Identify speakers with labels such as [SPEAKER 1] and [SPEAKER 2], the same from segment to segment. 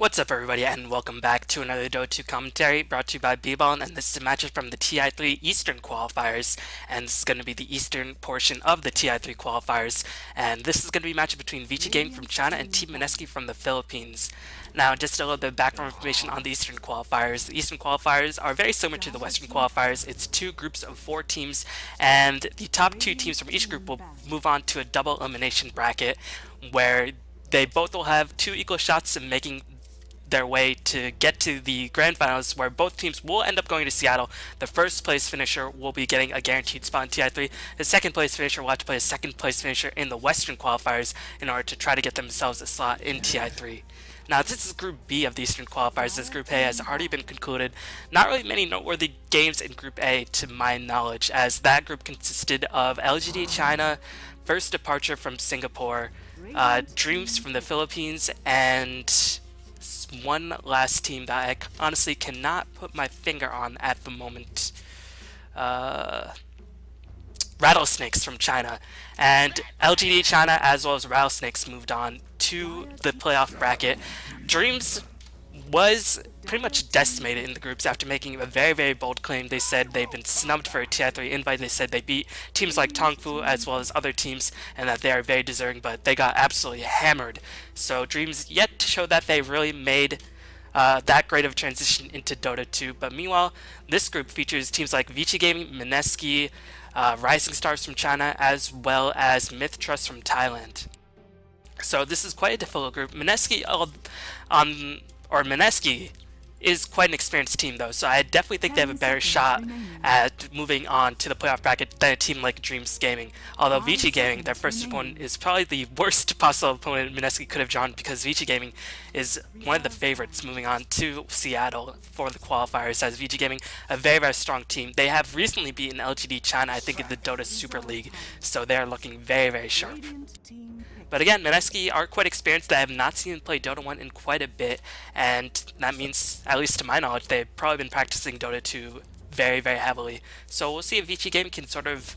[SPEAKER 1] What's up everybody and welcome back to another Dota 2 commentary brought to you by B-Ball, and this is a matchup from the TI3 Eastern Qualifiers, and this is going to be the Eastern portion of the TI3 Qualifiers, and this is going to be a matchup between Vici-Gaming from China and Team Mineski from the Philippines. Now, just a little bit of background information on the Eastern Qualifiers. The Eastern Qualifiers are very similar to the Western Qualifiers. It's two groups of 4 teams, and the top 2 teams from each group will move on to a double elimination bracket where they both will have 2 equal shots in making their way to get to the grand finals, where both teams will end up going to Seattle. The first place finisher will be getting a guaranteed spot in TI3. The second place finisher will have to play a second place finisher in the Western qualifiers in order to try to get themselves a slot in TI3. Now, this is Group B of the Eastern Qualifiers, as Group A has already been concluded. Not really many noteworthy games in Group A to my knowledge, as that group consisted of LGD China, First Departure from Singapore, Dreamz from the Philippines, and one last team that I honestly cannot put my finger on at the moment. Rattlesnakes from China. And LGD China as well as Rattlesnakes moved on to the playoff bracket. Dreamz was pretty much decimated in the groups after making a very bold claim. They said they've been snubbed for a TI3 invite. They said they beat teams like Tongfu as well as other teams and that they are very deserving, but they got absolutely hammered. So Dreamz yet to show that they really made that great of a transition into Dota 2. But meanwhile, this group features teams like Vici-Gaming, Mineski, Rising Stars from China, as well as Myth Trust from Thailand. So this is quite a difficult group. Mineski is quite an experienced team though, so I definitely think they have a better shot at moving on to the playoff bracket than a team like Dreamz Gaming. Although Vici-Gaming, their first opponent, is probably the worst possible opponent Mineski could have drawn, because Vici-Gaming is one of the favorites moving on to Seattle for the qualifiers, as Vici-Gaming, a very strong team. They have recently beaten LGD China, I think, in the Dota Super League, so they are looking very sharp. But again, Mineski are quite experienced. I have not seen them play Dota 1 in quite a bit, and that means, at least to my knowledge, they've probably been practicing Dota 2 very heavily. So we'll see if Vici-Gaming can sort of,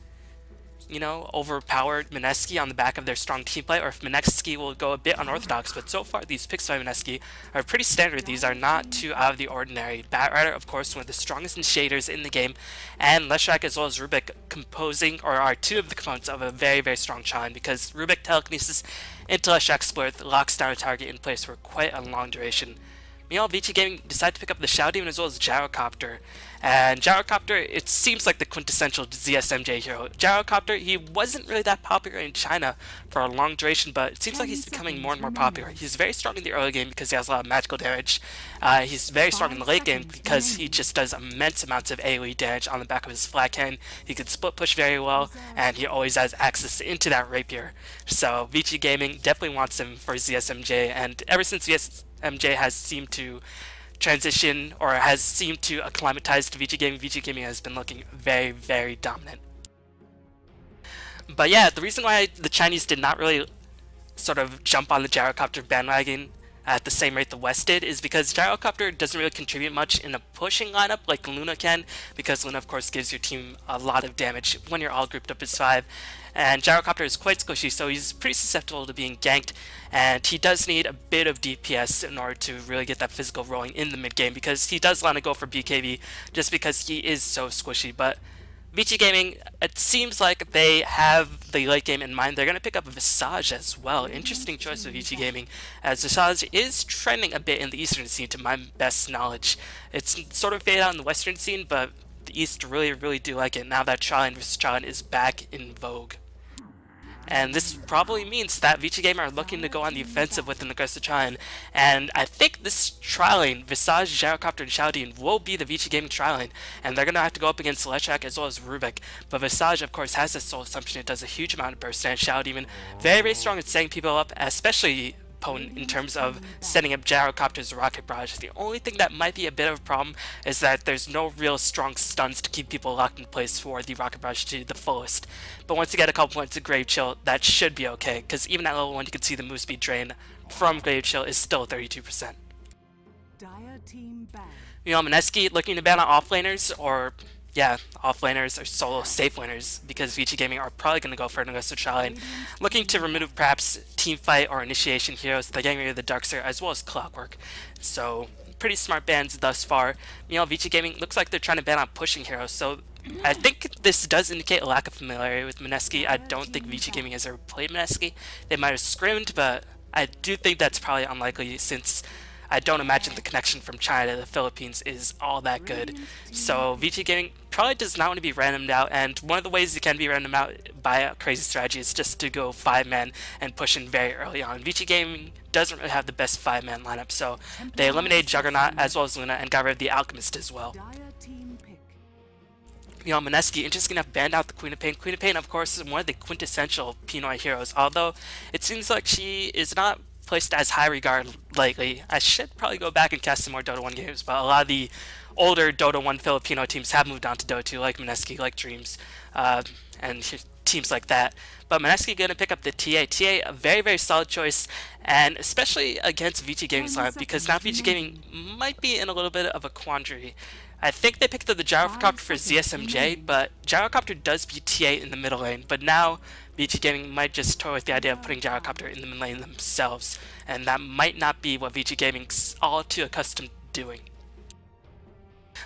[SPEAKER 1] you know, overpower Mineski on the back of their strong team play, or if Mineski will go a bit unorthodox. But so far, these picks by Mineski are pretty standard. These are not too out of the ordinary. Batrider, of course, one of the strongest shaders in the game, and Leshak as well as Rubik composing, or are 2 of the components of a very strong challenge, because Rubik telekinesis into Leshak split locks down a target in place for quite a long duration. Meanwhile, Vici-Gaming decided to pick up the Shadow Demon as well as Gyrocopter. And Gyrocopter, it seems like the quintessential ZSMJ hero. Gyrocopter, he wasn't really that popular in China for a long duration, but it seems like he's becoming more and more popular. He's very strong in the early game because he has a lot of magical damage. He's very strong in the late game because he just does immense amounts of AoE damage on the back of his flat cannon. He can split push very well, and he always has access into that rapier. So Vici-Gaming definitely wants him for ZSMJ, and ever since ZSMJ has seemed to transition, or has seemed to acclimatize to Vici-Gaming, Vici-Gaming has been looking very dominant. But yeah, the reason why the Chinese did not really sort of jump on the Gyrocopter bandwagon at the same rate the West did is because Gyrocopter doesn't really contribute much in a pushing lineup like Luna can, because Luna of course gives your team a lot of damage when you're all grouped up as 5. And Gyrocopter is quite squishy, so he's pretty susceptible to being ganked, and he does need a bit of DPS in order to really get that physical rolling in the mid game, because he does want to go for BKB just because he is so squishy. But Vici-Gaming, it seems like they have the late game in mind. They're going to pick up Visage as well. Interesting choice of Vici-Gaming, as Visage is trending a bit in the Eastern scene to my best knowledge. It's sort of faded out in the Western scene, but the East really do like it now that Trial vs. Trial is back in vogue. And this probably means that Vici-Gaming are looking to go on the offensive with an aggressive Trial, and I think this Trial, Visage, Gyrocopter, and Shaodin will be the Vici-Gaming Trial, and they're going to have to go up against Leshak as well as Rubik. But Visage, of course, has this Soul Assumption. It does a huge amount of burst, and Shaodin very strong at setting people up, especially potent in terms of setting up Gyrocopter's Rocket Barrage. The only thing that might be a bit of a problem is that there's no real strong stuns to keep people locked in place for the Rocket Barrage to the fullest. But once you get a couple points of Grave Chill, that should be okay, because even at level 1 you can see the move speed drain from Grave Chill is still 32%. You know, Mineski looking to ban on offlaners, or yeah, offlaners or solo safe laners because Vici-Gaming are probably going to go for an aggressive try lane, looking to remove perhaps team fight or initiation heroes. They're getting rid of the Darkseer as well as Clockwork. So pretty smart bans thus far. Meanwhile, Vici-Gaming looks like they're trying to ban on pushing heroes. So I think this does indicate a lack of familiarity with Mineski. I don't think Vici-Gaming has ever played Mineski. They might have scrimmed, but I do think that's probably unlikely since I don't imagine the connection from China to the Philippines is all that good. So Vici-Gaming probably does not want to be randomed out, and one of the ways you can be randomed out by a crazy strategy is just to go 5-man and push in very early on. Vici-Gaming doesn't really have the best 5-man lineup, so they eliminated Juggernaut as well as Luna and got rid of the Alchemist as well. Mineski, interesting enough, banned out the Queen of Pain. Queen of Pain, of course, is one of the quintessential Pinoy heroes, although it seems like she is not placed as high regard lately. I should probably go back and cast some more Dota 1 games, but a lot of the older Dota 1 Filipino teams have moved on to Dota 2, like Mineski, like Dreamz, and teams like that. But Mineski going to pick up the TA. TA, a very, very solid choice, and especially against Vici-Gaming's lineup, because now Vici-Gaming might be in a little bit of a quandary. I think they picked up the Gyrocopter for ZSMJ, but Gyrocopter does beat TA in the middle lane, but now Vici-Gaming might just toy with the idea of putting Gyrocopter in the mid lane themselves, and that might not be what Vici-Gaming's all too accustomed to doing.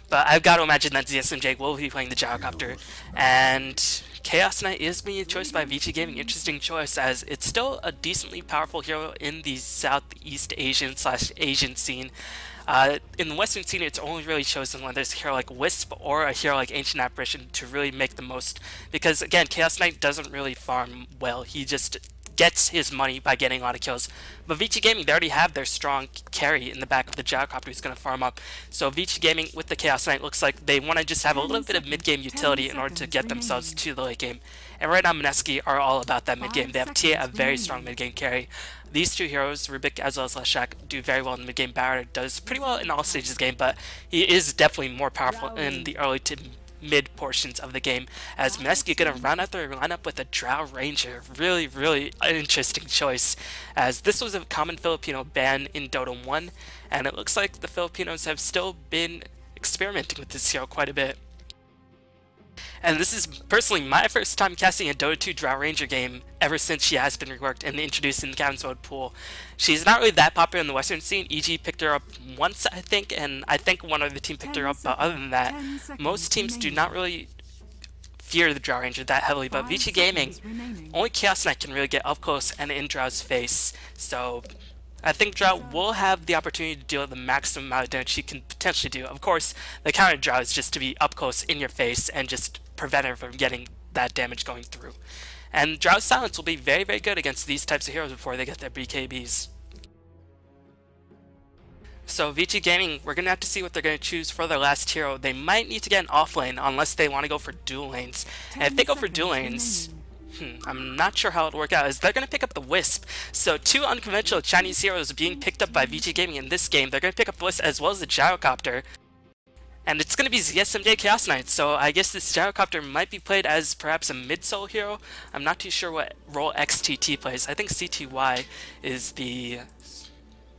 [SPEAKER 1] But I've got to imagine that ZSMJ will be playing the Gyrocopter, and Chaos Knight is being a choice by Vici-Gaming. Interesting choice, as it's still a decently powerful hero in the Southeast Asian/Asian scene. In the Western scene, it's only really chosen when there's a hero like Wisp or a hero like Ancient Apparition to really make the most. Because again, Chaos Knight doesn't really farm well. He just gets his money by getting a lot of kills. But Vici-Gaming, they already have their strong carry in the back of the Gyrocopter who's going to farm up. So Vici-Gaming with the Chaos Knight looks like they want to just have a little bit of mid-game utility in order to get themselves to the late game. And right now, Mineski are all about that mid-game. They have Tia, a very strong mid-game carry. These two heroes, Rubik as well as Leshak, do very well in the mid-game. Barra does pretty well in all stages of the game, but he is definitely more powerful in the early to mid portions of the game, as Mineski gonna round out their lineup with a Drow Ranger. Really, really interesting choice, as this was a common Filipino ban in Dota 1, and it looks like the Filipinos have still been experimenting with this hero quite a bit. And this is personally my first time casting a Dota 2 Drow Ranger game ever since she has been reworked and introduced in the Captain's Mode pool. She's not really that popular in the Western scene. EG picked her up once, I think, and I think one other team picked her up, but other than that, most teams do not really fear the Drow Ranger that heavily, but Vici-Gaming, only Chaos Knight can really get up close and in Drow's face, so I think Drow will have the opportunity to deal the maximum amount of damage she can potentially do. Of course, the counter Drow is just to be up close in your face and just prevent her from getting that damage going through. And Drow's Silence will be very, very good against these types of heroes before they get their BKBs. So Vici-Gaming, we're going to have to see what they're going to choose for their last hero. They might need to get an off lane unless they want to go for dual lanes. And if they go for dual lanes, I'm not sure how it'll work out, as they're going to pick up the Wisp. So two unconventional Chinese heroes being picked up by Vici-Gaming in this game. They're going to pick up the Wisp as well as the Gyrocopter. And it's going to be ZSMJ Chaos Knight, so I guess this Gyrocopter might be played as perhaps a mid-solo hero. I'm not too sure what role XTT plays. I think CTY is the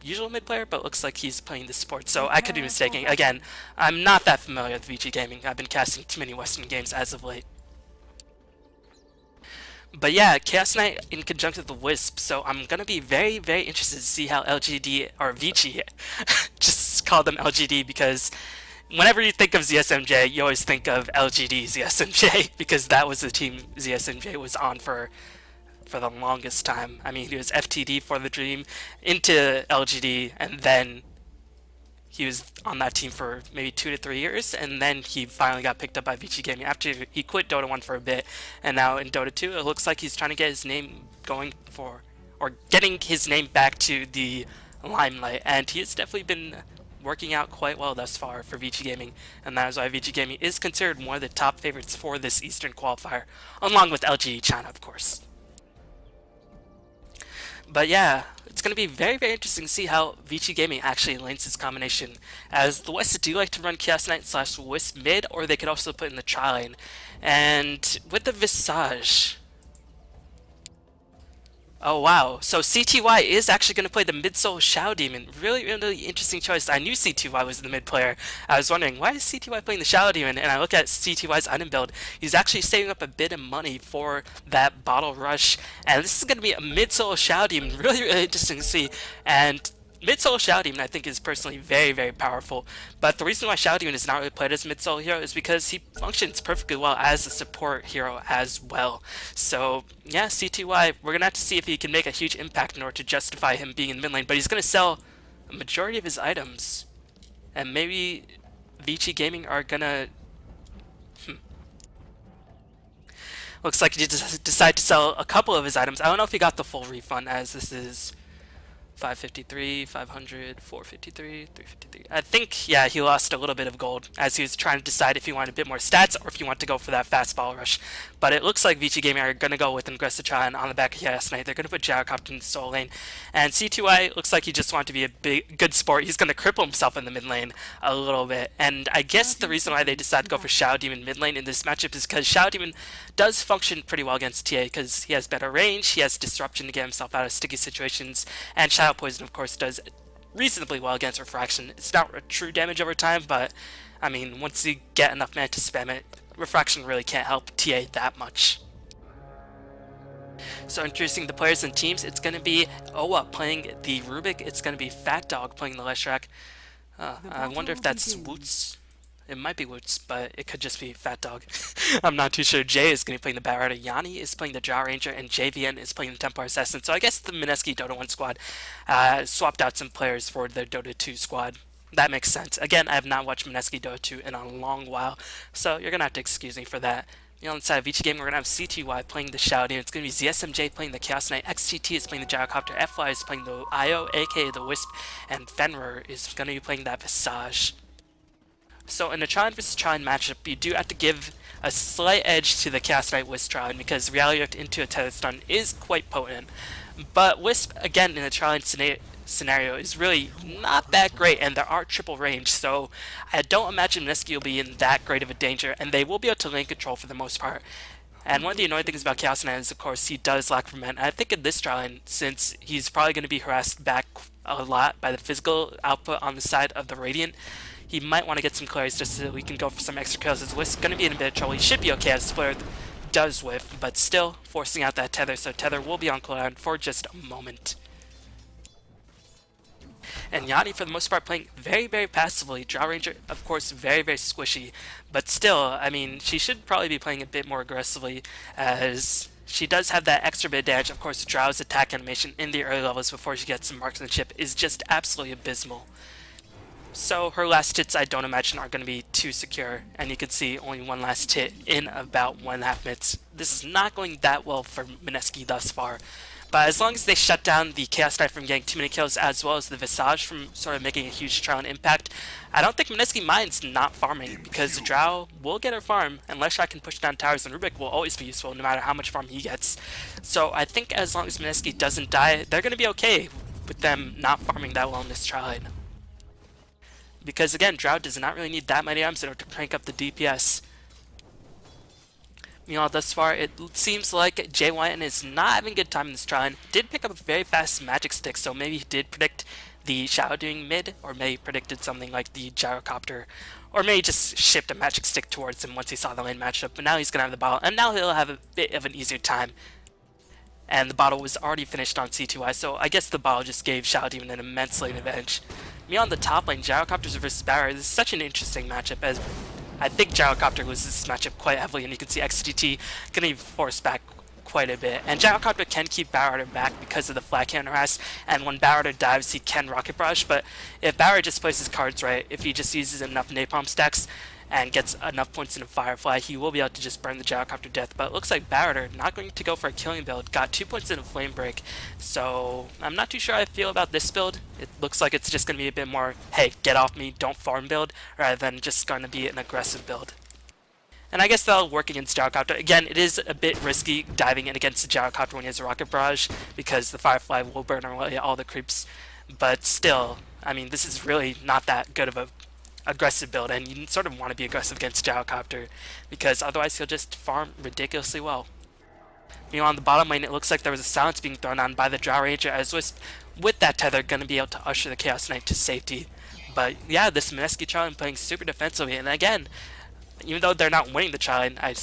[SPEAKER 1] usual mid player, but looks like he's playing the support, so I could be mistaken. Again, I'm not that familiar with Vici-Gaming. I've been casting too many Western games as of late. But yeah, Chaos Knight in conjunction with the Wisp, so I'm gonna be very, very interested to see how LGD, or Vici, just call them LGD because whenever you think of ZSMJ, you always think of LGD ZSMJ because that was the team ZSMJ was on for the longest time. I mean, he was FTD for the Dream into LGD, and then he was on that team for maybe 2 to 3 years, and then he finally got picked up by Vici-Gaming after he quit Dota 1 for a bit, and now in Dota 2 it looks like he's trying to get his name going for, or getting his name back to the limelight, and he has definitely been working out quite well thus far for Vici-Gaming, and that is why Vici-Gaming is considered one of the top favorites for this Eastern qualifier, along with LG China, of course. But yeah, it's going to be very, very interesting to see how Vici-Gaming actually lanes this combination, as the West do like to run Chaos Knight / Wisp mid, or they could also put in the tri lane. And with the Visage, Oh wow, so CTY is actually going to play the mid-soul Shadow Demon. Really, really interesting choice. I knew CTY was the mid player. I was wondering, why is CTY playing the Shadow Demon? And I look at CTY's item build. He's actually saving up a bit of money for that Bottle Rush. And this is going to be a mid-soul Shadow Demon. Really, really interesting to see. And mid-soul Shadow Demon, I think, is personally very, very powerful. But the reason why Shadow Demon is not really played as mid-soul hero is because he functions perfectly well as a support hero as well. So, yeah, CTY, we're going to have to see if he can make a huge impact in order to justify him being in mid lane. But he's going to sell a majority of his items. And maybe Vici-Gaming are going to... Looks like he decided to sell a couple of his items. I don't know if he got the full refund, as this is 553, 500, 453, 353. I think, yeah, he lost a little bit of gold as he was trying to decide if he wanted a bit more stats or if he wanted to go for that fast ball rush. But it looks like Vici-Gaming are going to go with an aggressive Tron on the back of Chaos Knight. They're going to put Gyrocopter in the soul lane. And C2I looks like he just wanted to be a good sport. He's going to cripple himself in the mid lane a little bit. And I guess the reason why they decided to go for Shadow Demon mid lane in this matchup is because Shadow Demon does function pretty well against TA because he has better range, he has disruption to get himself out of sticky situations, and Shadow Poison, of course, does reasonably well against Refraction. It's not a true damage over time, but I mean, once you get enough mana to spam it, Refraction really can't help TA that much. So introducing the players and teams, it's going to be Owa playing the Rubik, it's going to be Fat Dog playing the Leshrac. I wonder if that's Woots. It might be Woots, but it could just be Fat Dog. I'm not too sure. Jay is going to be playing the Bat Rider, Yanni is playing the Drow Ranger, and JVN is playing the Templar Assassin. So I guess the Mineski Dota 1 squad swapped out some players for their Dota 2 squad. That makes sense. Again, I have not watched Mineski Dota 2 in a long while, so you're going to have to excuse me for that. On the side of Vici-Gaming, we're going to have CTY playing the Shadow Demon. It's going to be ZSMJ playing the Chaos Knight, XTT is playing the Gyrocopter, FY is playing the IO, aka the Wisp, and Fenrir is going to be playing that Visage. So in a Trine vs Trine matchup, you do have to give a slight edge to the Chaos Knight Wisp Trine because Reality Rift into a Tether Stun is quite potent. But Wisp, again, in a Trine scenario is really not that great, and there are triple range, so I don't imagine Mineski will be in that great of a danger, and they will be able to lane control for the most part. And one of the annoying things about Chaos Knight is, of course, he does lack from men. I think in this Trine, since he's probably going to be harassed back a lot by the physical output on the side of the Radiant, he might want to get some clears just so we can go for some extra kills. His Wisp going to be in a bit of trouble. He should be okay as the player does whiff, but still forcing out that Tether, so Tether will be on cooldown for just a moment. And Yanni, for the most part, playing very, very passively. Drow Ranger, of course, very, very squishy, but still, I mean, she should probably be playing a bit more aggressively as she does have that extra bit of damage. Of course, Drow's attack animation in the early levels before she gets some marksmanship is just absolutely abysmal. So her last hits I don't imagine are going to be too secure, and you can see only one last hit in about 1.5 minutes. This is not going that well for Mineski thus far, but as long as they shut down the Chaos Knight from getting too many kills as well as the Visage from sort of making a huge trial impact, I don't think Mineski minds not farming because the Drow will get her farm, and Leshrac can push down towers, and Rubik will always be useful no matter how much farm he gets. So I think as long as Mineski doesn't die, they're going to be okay with them not farming that well in this trial. Because again, Drow does not really need that many items in order to crank up the DPS. Meanwhile, thus far, it seems like Jay Wyanton is not having a good time in this trial. Did pick up a very fast magic stick, so maybe he did predict the Shadow doing mid, or maybe predicted something like the Gyrocopter, or maybe just shipped a magic stick towards him once he saw the lane matchup. But now he's going to have the bottle, and now he'll have a bit of an easier time. And the bottle was already finished on C2I, so I guess the bottle just gave Shadow Demon an immense lane advantage. Me on the top lane, Gyrocopters versus Barrier. This is such an interesting matchup, as I think Gyrocopter loses this matchup quite heavily, and you can see XTT going to be forced back quite a bit. And Gyrocopter can keep Barrier back because of the flag cannon harass, and when Barrier dives, he can Rocket Barrage, but if Barrier just plays his cards right, if he just uses enough Napalm stacks, and gets enough points in a Firefly, he will be able to just burn the Gyrocopter to death. But it looks like Barrier not going to go for a killing build, got 2 points in a Flame Break, so I'm not too sure how I feel about this build. It looks like it's just going to be a bit more, hey, get off me, don't farm build, rather than just going to be an aggressive build. And I guess that'll work against Gyrocopter. Again, it is a bit risky diving in against the Gyrocopter when he has a Rocket Barrage, because the Firefly will burn away all the creeps, but still, I mean, this is really not that good of a aggressive build, and you sort of want to be aggressive against Gyrocopter because otherwise he'll just farm ridiculously well. Meanwhile, on the bottom lane, it looks like there was a silence being thrown on by the Drow Ranger, as Wisp, with that tether, going to be able to usher the Chaos Knight to safety. But yeah, this Mineski trial playing super defensively, and again, even though they're not winning the trial, I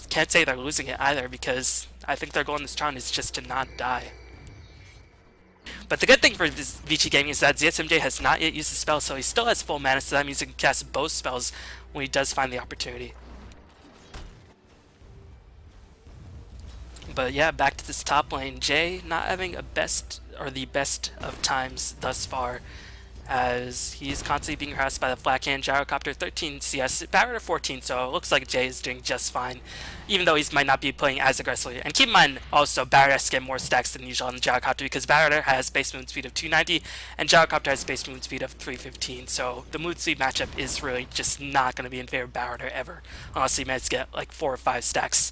[SPEAKER 1] can't say they're losing it either, because I think their goal in this trial is just to not die. But the good thing for this Vici-Gaming is that ZSMJ has not yet used the spell, so he still has full mana, so that means he can cast both spells when he does find the opportunity. But yeah, back to this top lane. Jay not having the best of times thus far, as he's constantly being harassed by the Flackhand Gyrocopter 13 CS, Barrett 14, so it looks like Jay is doing just fine, even though he might not be playing as aggressively. And keep in mind, also, Barrett has to get more stacks than usual on the Gyrocopter, because Barrett has base movement speed of 290, and Gyrocopter has base movement speed of 315, so the movement speed matchup is really just not going to be in favor of Barrett ever, unless he manages to get like 4 or 5 stacks.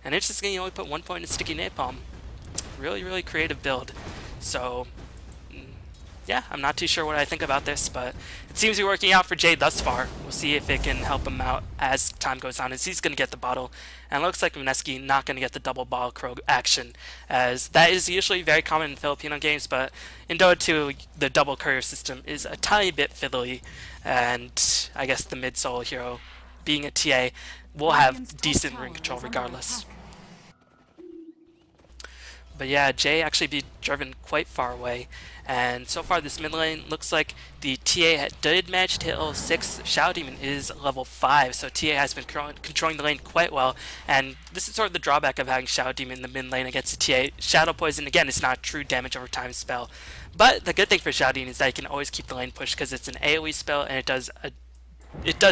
[SPEAKER 1] And interestingly, he only put 1 point in Sticky Napalm. Really, really creative build. So, yeah, I'm not too sure what I think about this, but it seems to be working out for Jay thus far. We'll see if it can help him out as time goes on, as he's going to get the bottle. And it looks like Mineski not going to get the double bottle crow action, as that is usually very common in Filipino games, but in Dota 2, the double courier system is a tiny bit fiddly, and I guess the mid-solo hero, being a TA, will have decent ring control regardless. But yeah, Jay actually be driven quite far away, and so far this mid lane looks like the TA did manage to hit level 6. Shadow Demon is level 5, so TA has been controlling the lane quite well, and this is sort of the drawback of having Shadow Demon in the mid lane against the TA. Shadow Poison, again, is not a true damage over time spell, but the good thing for Shadow Demon is that you can always keep the lane pushed because it's an AoE spell, and it does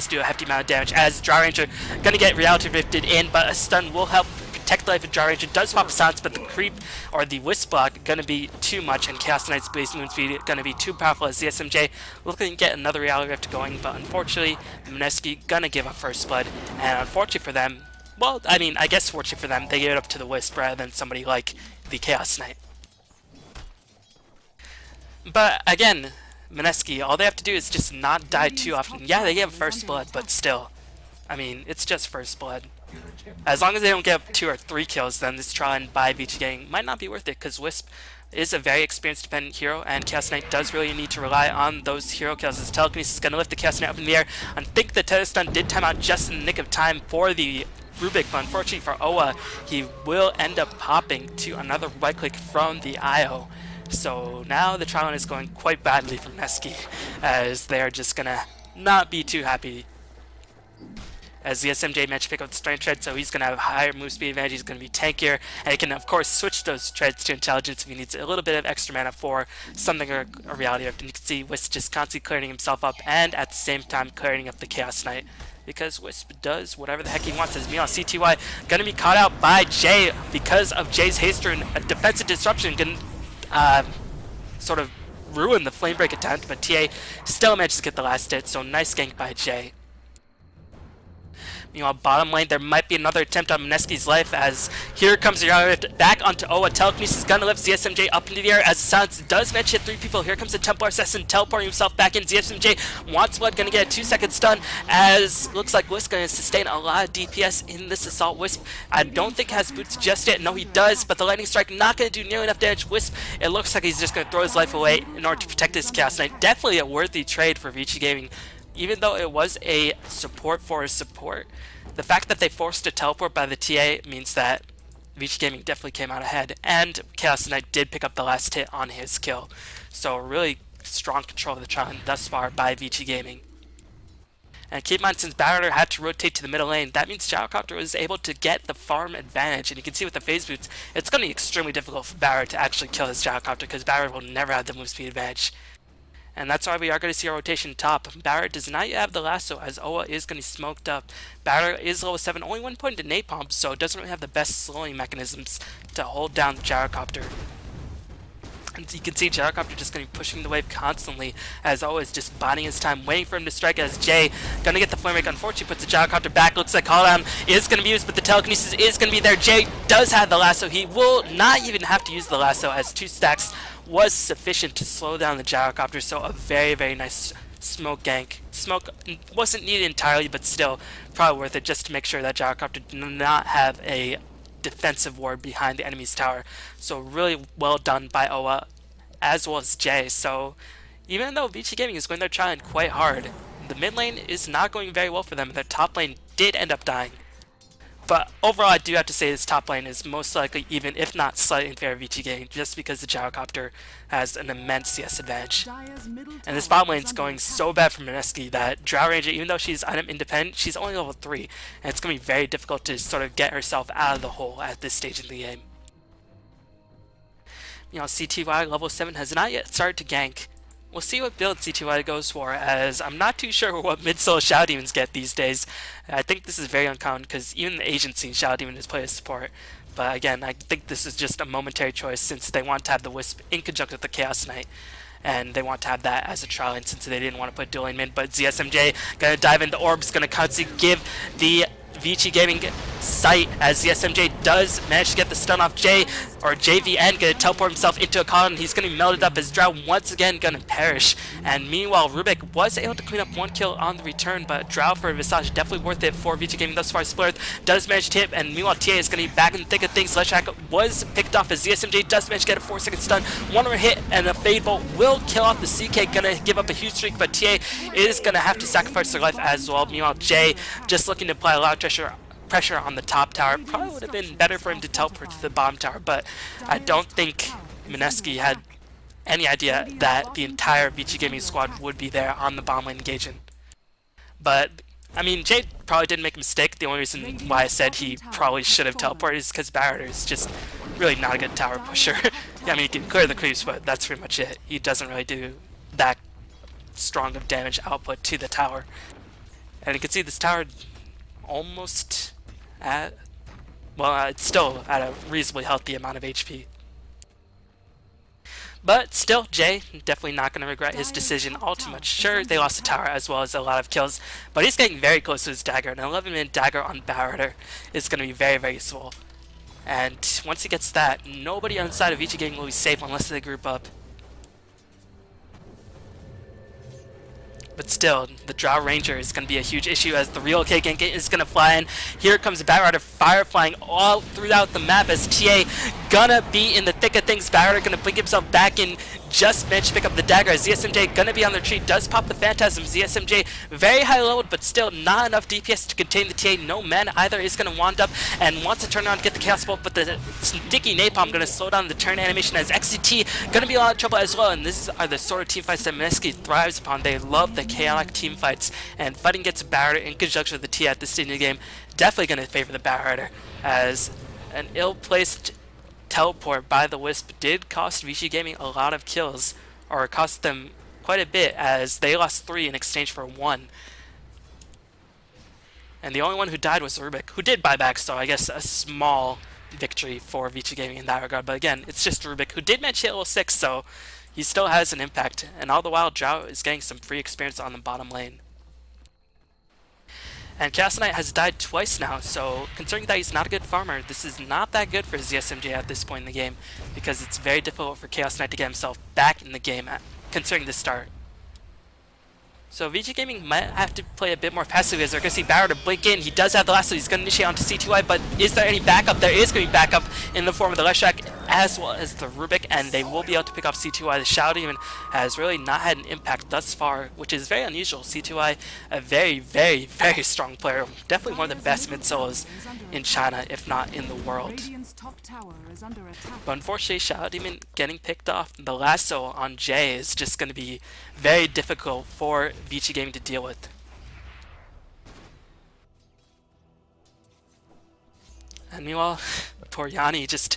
[SPEAKER 1] do a hefty amount of damage, as Drow Ranger gonna get Reality Rifted in, but a stun will help protect the life of Drow Ranger. Does pop a silence, but the creep or the wisp block gonna be too much, and Chaos Knight's base moon speed gonna be too powerful, as ZSMJ looking to get another Reality Rift going, but unfortunately Mineski gonna give up first blood, and unfortunately for them, well, I mean, I guess fortunately for them, they gave it up to the wisp rather than somebody like the Chaos Knight. But again, Mineski, all they have to do is just not die too often. Yeah, they gave first blood, but still, I mean, it's just first blood. As long as they don't get 2 or 3 kills, then this trial by Vici-Gaming might not be worth it, because Wisp is a very experience dependent hero, and Chaos Knight does really need to rely on those hero kills. His telekinesis is going to lift the Chaos Knight up in the air. I think the tether stun did time out just in the nick of time for the Rubik, but unfortunately for Oa, he will end up popping to another right click from the IO. So now the trial is going quite badly for Mineski, as they are just going to not be too happy. As the SMJ managed to pick up the strength tread, so he's going to have higher move speed advantage, he's going to be tankier, and he can of course switch those treads to intelligence if he needs a little bit of extra mana for something or a reality rift. And you can see Wisp just constantly clearing himself up, and at the same time clearing up the Chaos Knight, because Wisp does whatever the heck he wants. As meanwhile, CTY going to be caught out by Jay because of Jay's haste and a defensive disruption can sort of ruin the flame break attempt, but TA still manages to get the last hit, so nice gank by Jay. Meanwhile, bottom lane, there might be another attempt on Mineski's life, as here comes the Rift back onto Oa. Telekinesis is gonna lift ZSMJ up into the air, as Silence does manage to hit 3 people. Here comes the Templar Assassin teleporting himself back in. ZSMJ wants blood, gonna get a 2-second stun, as looks like Wisp gonna sustain a lot of DPS in this assault. Wisp, I don't think has boots just yet. No, he does, but the lightning strike not gonna do nearly enough damage. Wisp, it looks like he's just gonna throw his life away in order to protect his Chaos Knight. Definitely a worthy trade for Vici-Gaming. Even though it was a support for a support, the fact that they forced a teleport by the TA means that Vici-Gaming definitely came out ahead, and Chaos Knight did pick up the last hit on his kill. So really strong control of the trial thus far by Vici-Gaming. And keep in mind, since Barretter had to rotate to the middle lane, that means Gyrocopter was able to get the farm advantage. And you can see with the phase boots, it's going to be extremely difficult for Barretter to actually kill his Gyrocopter, because Barretter will never have the move speed advantage. And that's why we are going to see a rotation top. Barrett does not yet have the lasso, as Oa is going to be smoked up. Barrett is level 7, only 1 point to Napalm, so doesn't really have the best slowing mechanisms to hold down the Gyrocopter. And you can see Gyrocopter just going to be pushing the wave constantly, as Oa is just biding his time, waiting for him to strike, as Jay going to get the flame break. Unfortunately, puts the Gyrocopter back. Looks like cooldown is going to be used, but the telekinesis is going to be there. Jay does have the lasso. He will not even have to use the lasso, as 2 stacks was sufficient to slow down the Gyrocopter, so a very, very nice smoke gank. Smoke wasn't needed entirely, but still probably worth it, just to make sure that Gyrocopter did not have a defensive ward behind the enemy's tower. So really well done by Oa as well as Jay. So even though Vici-Gaming is going there trying quite hard, the mid lane is not going very well for them. Their top lane did end up dying. But overall, I do have to say this top lane is most likely even, if not slightly in favor of Vici-Gaming, just because the Gyrocopter has an immense CS advantage. And this bottom lane is going so bad for Mineski that Drow Ranger, even though she's item independent, she's only level 3, and it's going to be very difficult to sort of get herself out of the hole at this stage in the game. You know, CTY level 7 has not yet started to gank. We'll see what build CTY goes for, as I'm not too sure what mid-solo Shadow Demons get these days. I think this is very uncommon, because even the agency Shadow Demon is played as support. But again, I think this is just a momentary choice, since they want to have the Wisp in conjunction with the Chaos Knight. And they want to have that as a trial, and since they didn't want to put dueling mid. But ZSMJ gonna dive into Orbs, gonna constantly give the Vici-Gaming sight, as ZSMJ does manage to get the stun off Jay, or JVN gonna teleport himself into a column. He's gonna be melted up as Drow once again gonna perish. And meanwhile, Rubik was able to clean up 1 kill on the return, but Drow for Visage definitely worth it for Vici-Gaming thus far. Splurth does manage to hit, and meanwhile TA is gonna be back in the thick of things. Leshak was picked off as ZSMJ does manage to get a 4-second stun. 1 more hit and a Fade Bolt will kill off the CK, gonna give up a huge streak, but TA is gonna have to sacrifice their life as well. Meanwhile, Jay just looking to apply a lot of pressure on the top tower. Probably would have been better for him to teleport to the bottom tower, but I don't think Mineski had any idea that the entire Vici-Gaming squad would be there on the bottom lane engaging. But I mean, Jay probably didn't make a mistake. The only reason why I said he probably should have teleported is because Barretter is just really not a good tower pusher. I mean, he can clear the creeps, but that's pretty much it. He doesn't really do that strong of damage output to the tower. And you can see this tower almost at, well, it's still at a reasonably healthy amount of HP. But still, Jay definitely not going to regret his decision all too much. Sure, they lost the tower as well as a lot of kills, but he's getting very close to his dagger. An 11-minute dagger on Barretter is going to be very, very useful. And once he gets that, nobody on the side of Vici-Gaming will be safe unless they group up. But still, the Drow Ranger is going to be a huge issue, as the real K gank is going to fly in. Here comes Batrider, fire flying all throughout the map, as TA gonna be in the thick of things. Batrider gonna blink himself back in, just managed to pick up the dagger, as ZSMJ gonna be on the retreat, does pop the Phantasm. ZSMJ very high leveled, but still not enough DPS to contain the TA. No mana either is gonna wand up and wants to turn around to get the Chaos Bolt, but the sticky Napalm gonna slow down the turn animation, as XCT gonna be in a lot of trouble as well. And these are the sort of team fights that Mineski thrives upon. They love the chaotic team fights, and fighting against Batrider in conjunction with the TA at this stage of the game definitely gonna favor the Batrider, as an ill-placed teleport by the Wisp did cost Vici-Gaming a lot of kills, or cost them quite a bit, as they lost 3 in exchange for 1. And the only one who died was Rubik, who did buy back, so I guess a small victory for Vici-Gaming in that regard. But again, it's just Rubik, who did manage to hit level 6, so he still has an impact. And all the while, Drow is getting some free experience on the bottom lane. And Chaos Knight has died twice now, so considering that he's not a good farmer, this is not that good for ZSMJ at this point in the game, because it's very difficult for Chaos Knight to get himself back in the game, considering the start. So Vici-Gaming might have to play a bit more passively, as they're going to see Barrow to blink in. He does have the last, so he's going to initiate onto CTY, but is there any backup? There is going to be backup in the form of the Leshak as well as the Rubik, and they will be able to pick off CTY. The Shadow Demon has really not had an impact thus far, which is very unusual. CTY, a very, very, very strong player. Definitely one of the best mid-solos in China, if not in the world. But unfortunately, Shadow Demon getting picked off. The lasso on Jay is just going to be very difficult for Vici-Gaming to deal with. And meanwhile, poor Yanni just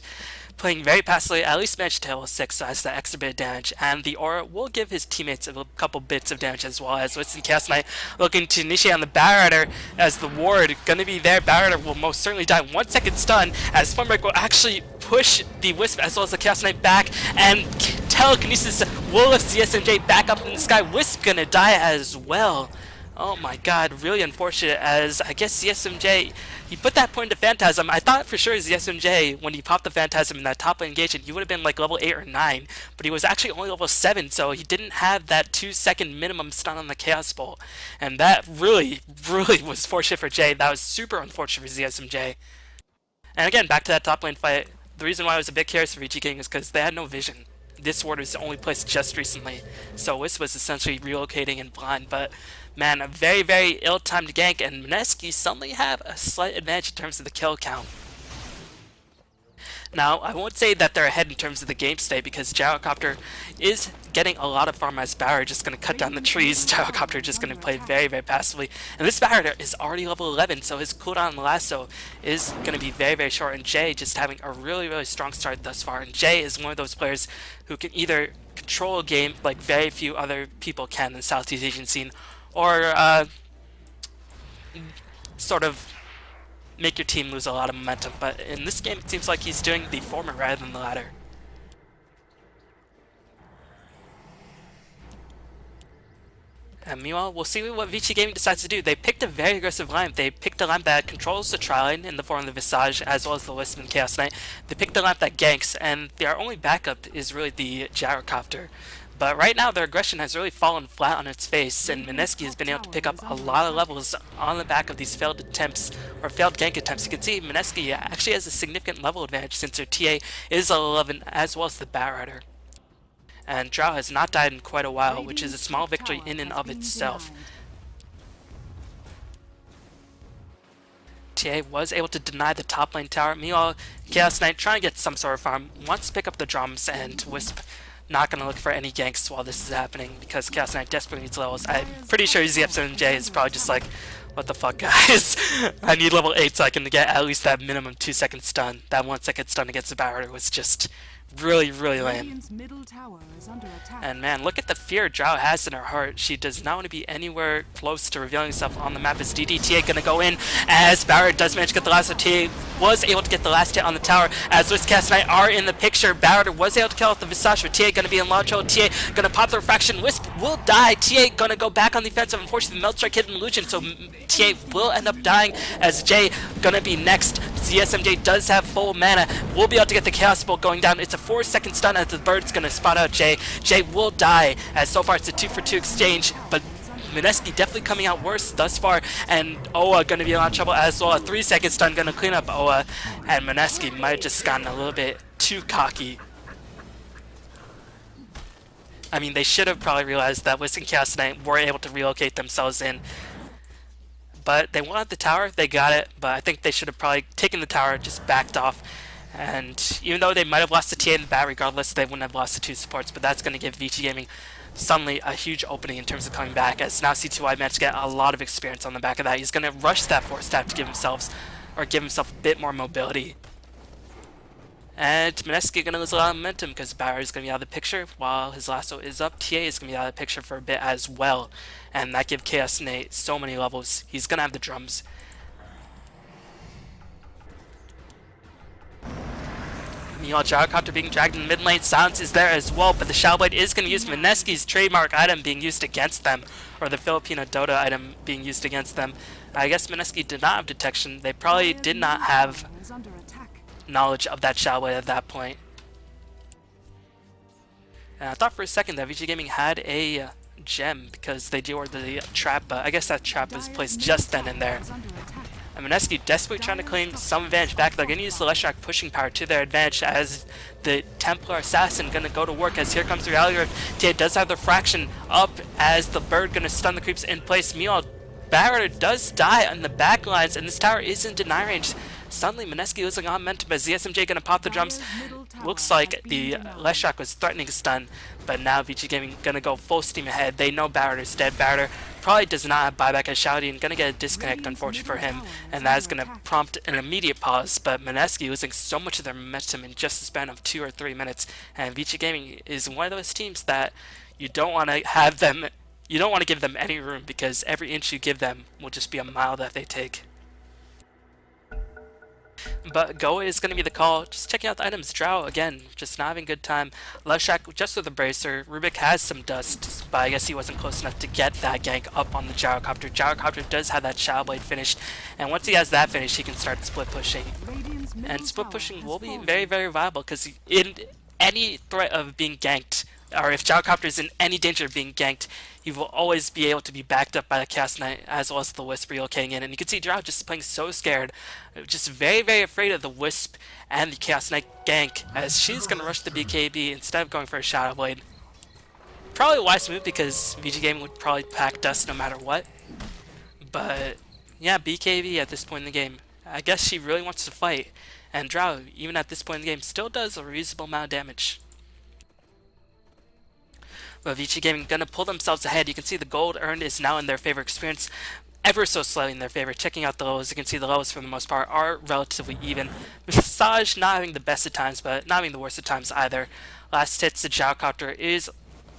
[SPEAKER 1] playing very passively, at least managed to level 6, so has that extra bit of damage, and the aura will give his teammates a couple bits of damage as well, as Winston Chaos Knight looking to initiate on the Batrider, as the ward gonna be there. Batrider will most certainly die. 1 second stun, as Funbreak will actually push the Wisp as well as the Chaos Knight back, and Telekinesis will lift ZSMJ back up in the sky. Wisp gonna die as well. Oh my god, really unfortunate, as I guess ZSMJ, he put that point into Phantasm. I thought for sure ZSMJ, when he popped the Phantasm in that top lane engagement, he would have been like level 8 or 9, but he was actually only level 7, so he didn't have that 2-second minimum stun on the Chaos Bolt. And that really, really was fortunate for Jay. That was super unfortunate for ZSMJ. And again, back to that top lane fight, the reason why I was a bit curious for Vici-Gaming is because they had no vision. This ward was only placed just recently, so Wisp was essentially relocating in blind, but man, a very, very ill-timed gank, and Mineski suddenly have a slight advantage in terms of the kill count. Now, I won't say that they're ahead in terms of the game state because Gyrocopter is getting a lot of farm as Barrier just going to cut down the trees. Gyrocopter just going to play very, very passively. And this Barrier is already level 11, so his cooldown on Lasso is going to be very, very short. And Jay just having a really, really strong start thus far. And Jay is one of those players who can either control a game like very few other people can in the Southeast Asian scene, or sort of make your team lose a lot of momentum, but in this game it seems like he's doing the former rather than the latter. And meanwhile, we'll see what Vici-Gaming decides to do. They picked a very aggressive lineup. They picked a lineup that controls the tri lane in the form of the Visage, as well as the Wisp and Chaos Knight. They picked a lineup that ganks, and their only backup is really the Gyrocopter. But right now, their aggression has really fallen flat on its face, and Mineski has been able to pick up a lot of levels on the back of these failed attempts, or failed gank attempts. You can see Mineski actually has a significant level advantage since their TA is 11, as well as the Batrider. And Drow has not died in quite a while, which is a small victory in and of itself. TA was able to deny the top lane tower. Meanwhile, Chaos Knight trying to get some sort of farm, wants to pick up the drums, and Wisp not going to look for any ganks while this is happening because Chaos Knight desperately needs levels. I'm pretty sure ZSMJ is probably just like, what the fuck, guys? I need level 8 so I can get at least that minimum 2-second stun. That 1-second stun against the Batrider was just really, really lame. And man, look at the fear Drow has in her heart. She does not want to be anywhere close to revealing herself on the map. Is DDTA gonna go in as Barrier does manage to get the last hit. TA was able to get the last hit on the tower as Wisp Chaos Knight are in the picture. Barrier was able to kill off the Visage, but TA gonna be in large hole. TA gonna pop the refraction. Wisp will die. TA gonna go back on the offensive. Unfortunately, the Melt Strike hit Illusion, so TA will end up dying as Jay gonna be next. ZSMJ does have full mana. We'll be able to get the Chaos Bolt going down. It's a 4-second stun as the bird's gonna spot out Jay. Jay will die as so far it's a 2-for-2 exchange, but Mineski definitely coming out worse thus far, and Oa gonna be in a lot of trouble as well. A 3-second stun gonna clean up Oa, and Mineski might have just gotten a little bit too cocky. I mean, they should have probably realized that Wisp and Chaos Knight were able to relocate themselves in. But they wanted the tower, they got it, but I think they should have probably taken the tower, just backed off. And even though they might have lost the TA in the bat regardless, they wouldn't have lost the 2 supports, but that's going to give Vici-Gaming suddenly a huge opening in terms of coming back, as now C2Y managed to get a lot of experience on the back of that. He's going to rush that 4-stack to give himself a bit more mobility. And Mineski going to lose a lot of momentum because Barrier is going to be out of the picture while his lasso is up. TA is going to be out of the picture for a bit as well, and that gives Chaos Knight so many levels. He's going to have the drums. Meanwhile, Gyrocopter being dragged in the mid lane. Silence is there as well, but the Shadow Blade is going to use Mineski's trademark item being used against them, or the Filipino Dota item being used against them. I guess Mineski did not have detection. They probably did not have knowledge of that Shadow Blade at that point. And I thought for a second that Vici-Gaming had a gem because they deal with the trap, but I guess that trap was placed just then and there. And Mineski desperately trying to claim some advantage back. They're going to use the Leshrac pushing power to their advantage as the Templar Assassin going to go to work as here comes the Reality Rift. TA does have the fraction up as the bird going to stun the creeps in place. Meanwhile, Barrier does die on the back lines and this tower is in deny range. Suddenly, Mineski losing on momentum as ZSMJ going to pop the drums. Looks like the Leshrac was threatening a stun, but now Vici-Gaming going to go full steam ahead. They know Barrier is dead. Barrier probably does not have buyback as Shouty and going to get a disconnect, unfortunately for him, and that is going to prompt an immediate pause. But Mineski losing so much of their momentum in just a span of 2 or 3 minutes, and Vici-Gaming is one of those teams that you don't want to have them. You don't want to give them any room because every inch you give them will just be a mile that they take. But Go is going to be the call. Just checking out the items. Drow, again, just not having a good time. Leshrac just with a bracer. Rubik has some dust, but I guess he wasn't close enough to get that gank up on the Gyrocopter. Gyrocopter does have that Shadow Blade finished, and once he has that finished, he can start split pushing. And split pushing will be very, very viable because in any threat of being ganked, or if Gyrocopter is in any danger of being ganked, he will always be able to be backed up by the Chaos Knight as well as the Wisp relocating in. And you can see Drow just playing so scared, just very, very afraid of the Wisp and the Chaos Knight gank, as she's going to rush the BKB instead of going for a Shadow Blade. Probably a wise move because Vici-Gaming would probably pack Dust no matter what. But yeah, BKB at this point in the game, I guess she really wants to fight. And Drow, even at this point in the game, still does a reasonable amount of damage. But Vici-Gaming gonna pull themselves ahead. You can see the gold earned is now in their favor. Experience ever so slightly in their favor. Checking out the levels, you can see the levels for the most part are relatively even. Visage not having the best of times, but not having the worst of times either. Last hits, the Gyrocopter is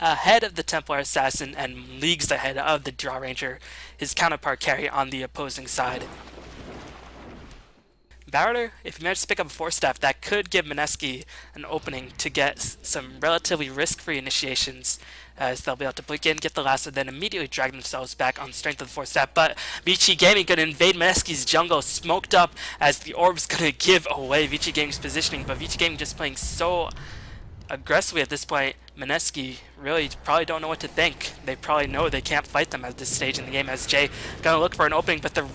[SPEAKER 1] ahead of the Templar Assassin and leagues ahead of the Drow Ranger, his counterpart carry on the opposing side. Barotter, if he manages to pick up a Force Staff, that could give Mineski an opening to get some relatively risk-free initiations, as they'll be able to blink in, get the lasso, then immediately drag themselves back on strength of the Force Staff. But Vici-Gaming going to invade Mineski's jungle, smoked up as the orb's going to give away Vici-Gaming's positioning, but Vici-Gaming just playing so aggressively at this point. Mineski really probably don't know what to think. They probably know they can't fight them at this stage in the game, as Jay gonna look for an opening, but the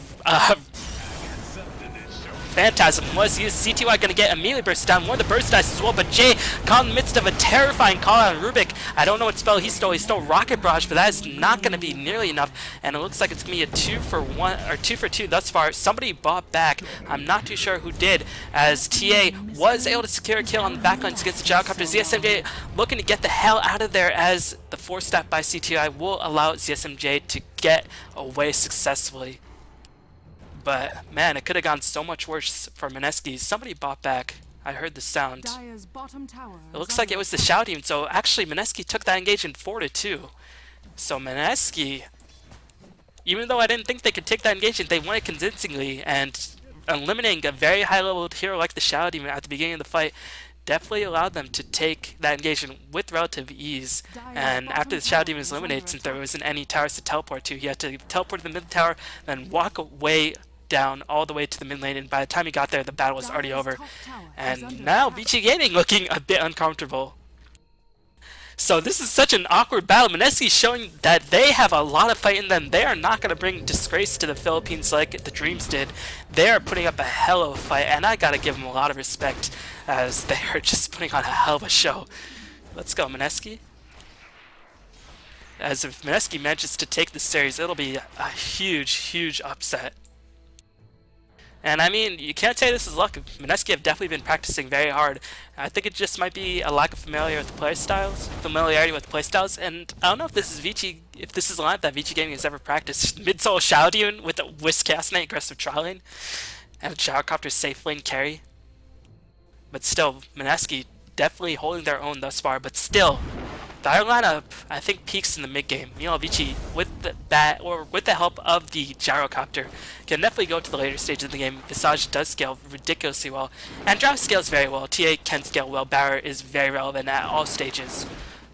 [SPEAKER 1] Phantasm was used. CTY gonna get immediately burst down. One of the burst dice as well, but Jay caught in the midst of a terrifying call out on Rubik. I don't know what spell he stole. He stole Rocket Barrage, but that is not gonna be nearly enough. And it looks like it's gonna be a 2-for-1 or 2-for-2 thus far. Somebody bought back. I'm not too sure who did, as TA was able to secure a kill on the backlines against the Gyrocopter. ZSMJ looking to get the hell out of there, as the Force Staff by CTI will allow ZSMJ to get away successfully. But man, it could have gone so much worse for Mineski. Somebody bought back. I heard the sound. It looks like it was the Shadow Demon, so actually Mineski took that engagement 4-2. So Mineski, even though I didn't think they could take that engagement, they won it convincingly, and eliminating a very high level hero like the Shadow Demon at the beginning of the fight definitely allowed them to take that engagement with relative ease. And after the Shadow Demon was eliminated, since there wasn't any towers to teleport to, he had to teleport to the mid tower, then walk away down all the way to the mid lane, and by the time he got there, the battle was already over. And now Vici-Gaming looking a bit uncomfortable. So this is such an awkward battle. Mineski showing that they have a lot of fight in them. They are not going to bring disgrace to the Philippines like the Dreamz did. They are putting up a hell of a fight, and I gotta give them a lot of respect, as they are just putting on a hell of a show. Let's go, Mineski. As if Mineski manages to take this series, it'll be a huge, huge upset. And I mean, you can't say this is luck. Mineski have definitely been practicing very hard. I think it just might be a lack of familiarity with the playstyles, and I don't know if this is a line that Vici-Gaming has ever practiced. Mid-solo Shadow Demon with a Wisp Cast Knight aggressive trolling, and a Gyrocopter safe lane carry. But still, Mineski definitely holding their own thus far, but still, the Iron lineup, I think, peaks in the mid game. Meanwhile, Vici, with the help of the Gyrocopter, can definitely go to the later stages of the game. Visage does scale ridiculously well, and Drow scales very well. TA can scale well. Barrier is very relevant at all stages,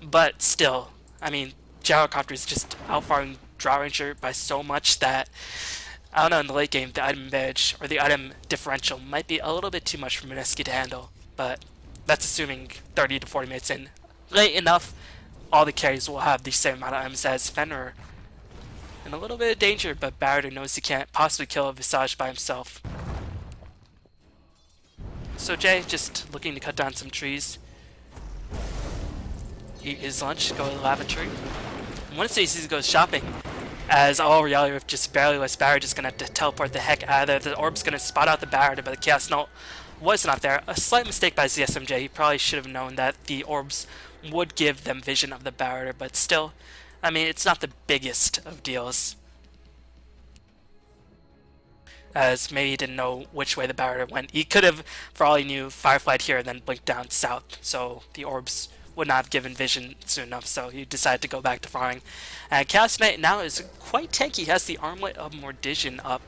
[SPEAKER 1] but still, I mean, Gyrocopter is just outfarming Drow Ranger by so much that, I don't know, in the late game, the item advantage or the item differential might be a little bit too much for Mineski to handle, but that's assuming 30 to 40 minutes in. Late enough, all the carries will have the same amount of items as Fenrir. In a little bit of danger, but Barotter knows he can't possibly kill a Visage by himself. So Jay, just looking to cut down some trees. Eat his lunch, go to the lavatory. Once he goes shopping, as all Reality Rift just barely lets Barotter just gonna have to teleport the heck out of there. The orb's gonna spot out the Barotter, but the Chaos Knight was not there. A slight mistake by ZSMJ. He probably should have known that the orbs would give them vision of the Barotter, but still, I mean, it's not the biggest of deals. As maybe he didn't know which way the Barotter went. He could have, for all he knew, fireflied here and then blinked down south, so the orbs would not have given vision soon enough, so he decided to go back to farming. And Chaos Knight now is quite tanky. He has the Armlet of Mordision up,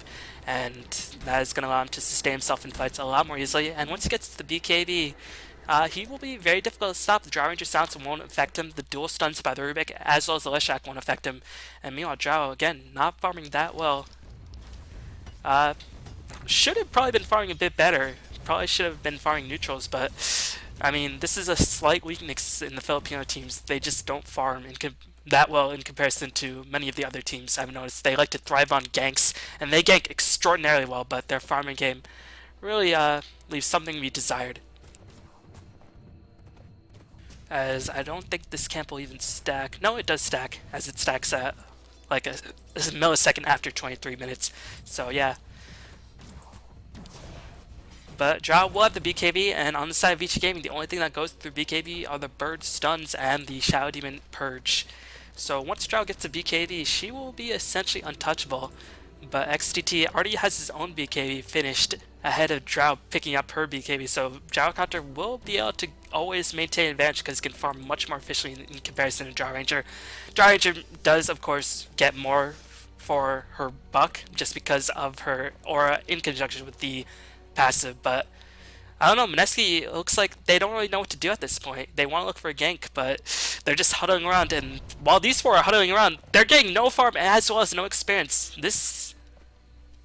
[SPEAKER 1] and that is going to allow him to sustain himself in fights a lot more easily. And once he gets to the BKB, he will be very difficult to stop. The Drow Ranger silence won't affect him. The dual stuns by the Rubik as well as the Leshak won't affect him. And meanwhile, Drow, again, not farming that well. Should have probably been farming a bit better. Probably should have been farming neutrals, but I mean, this is a slight weakness in the Filipino teams. They just don't farm that well in comparison to many of the other teams I've noticed. They like to thrive on ganks, and they gank extraordinarily well, but their farming game really leaves something to be desired. As I don't think this camp will even stack. No, it does stack, as it stacks at like a millisecond after 23 minutes. So yeah. But Drow will have the BKB, and on the side of Vici-Gaming, the only thing that goes through BKB are the bird stuns and the Shadow Demon Purge. So once Drow gets a BKB, she will be essentially untouchable. But XTT already has his own BKB finished ahead of Drow picking up her BKB, so Gyrocopter will be able to always maintain advantage because he can farm much more efficiently in comparison to Drow Ranger. Drow Ranger does, of course, get more for her buck just because of her aura in conjunction with the passive, but I don't know, Mineski looks like they don't really know what to do at this point. They want to look for a gank, but they're just huddling around, and while these four are huddling around, they're getting no farm as well as no experience. This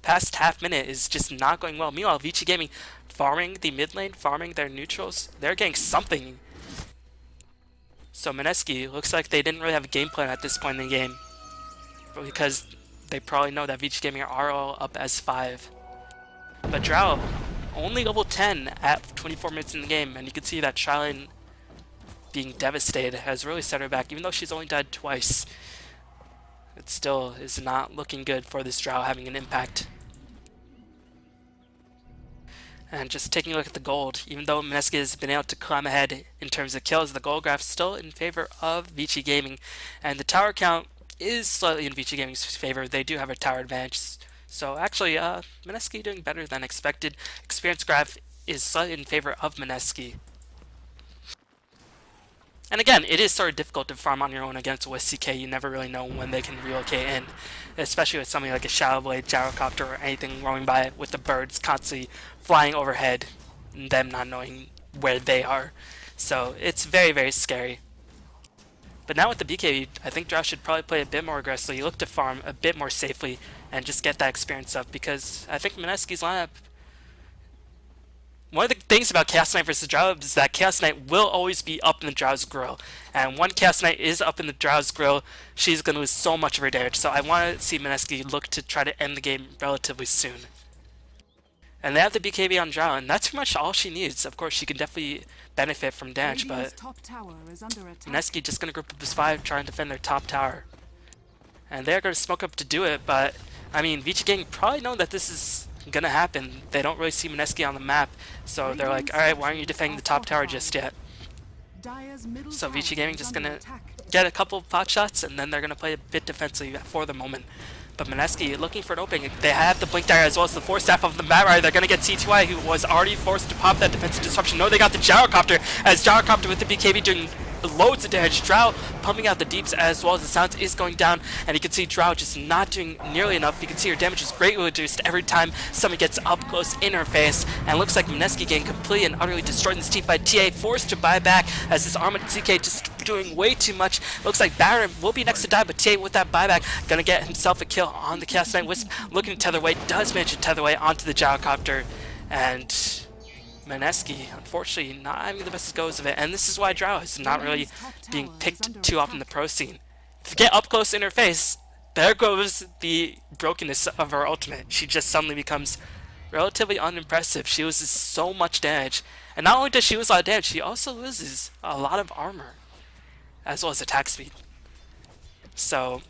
[SPEAKER 1] past half minute is just not going well. Meanwhile, Vici-Gaming farming the mid lane, farming their neutrals, they're getting something. So Mineski looks like they didn't really have a game plan at this point in the game, because they probably know that Vici-Gaming are all up as 5. But Drow, only level 10 at 24 minutes in the game, and you can see that Shylin being devastated has really set her back. Even though she's only died twice, it still is not looking good for this Drow having an impact. And just taking a look at the gold, even though Mineski has been able to climb ahead in terms of kills, the gold graph's still in favor of Vici-Gaming, and the tower count is slightly in Vici-Gaming's favor. They do have a tower advantage. So actually, Mineski doing better than expected. Experience graph is slightly in favor of Mineski. And again, it is sort of difficult to farm on your own against WCK. You never really know when they can relocate in, especially with something like a Shadow Blade, Gyrocopter, or anything roaming by with the birds constantly flying overhead and them not knowing where they are. So it's very, very scary. But now with the BKB, I think Drow should probably play a bit more aggressively, look to farm a bit more safely, and just get that experience up, because I think Mineski's lineup... One of the things about Chaos Knight versus Drow is that Chaos Knight will always be up in the Drow's grill, and when Chaos Knight is up in the Drow's grill, she's going to lose so much of her damage, so I want to see Mineski look to try to end the game relatively soon. And they have the BKB on Drow, and that's pretty much all she needs. Of course, she can definitely benefit from damage, but Mineski just going to group up his 5, try and defend their top tower. And they're going to smoke up to do it, but, I mean, Vici-Gaming probably know that this is going to happen. They don't really see Mineski on the map, so they're like, alright, why aren't you defending the top tower just yet? So Vici-Gaming just going to get a couple of pot shots, and then they're going to play a bit defensively for the moment. But Mineski looking for an opening. They have the Blink Dagger as well as the Force Staff of the Batrider. They're going to get CTY, who was already forced to pop that defensive disruption. No, they got the Gyrocopter, as Gyrocopter with the BKB doing loads of damage. Drow pumping out the deeps as well as the sounds is going down, and you can see Drow just not doing nearly enough. You can see her damage is greatly reduced every time someone gets up close in her face, and it looks like Mineski getting completely and utterly destroyed in this team by TA, forced to buy back as this Armored CK just doing way too much. Looks like Baron will be next to die, but TA with that buyback gonna get himself a kill on the Chaos Knight Wisp, looking to tether away, does manage to tether away onto the Gyrocopter, and Mineski, unfortunately, not having the best goes of it, and this is why Drow is not really being picked too often in the pro scene. If you get up close in her face, there goes the brokenness of her ultimate. She just suddenly becomes relatively unimpressive. She loses so much damage, and not only does she lose a lot of damage, she also loses a lot of armor, as well as attack speed. So,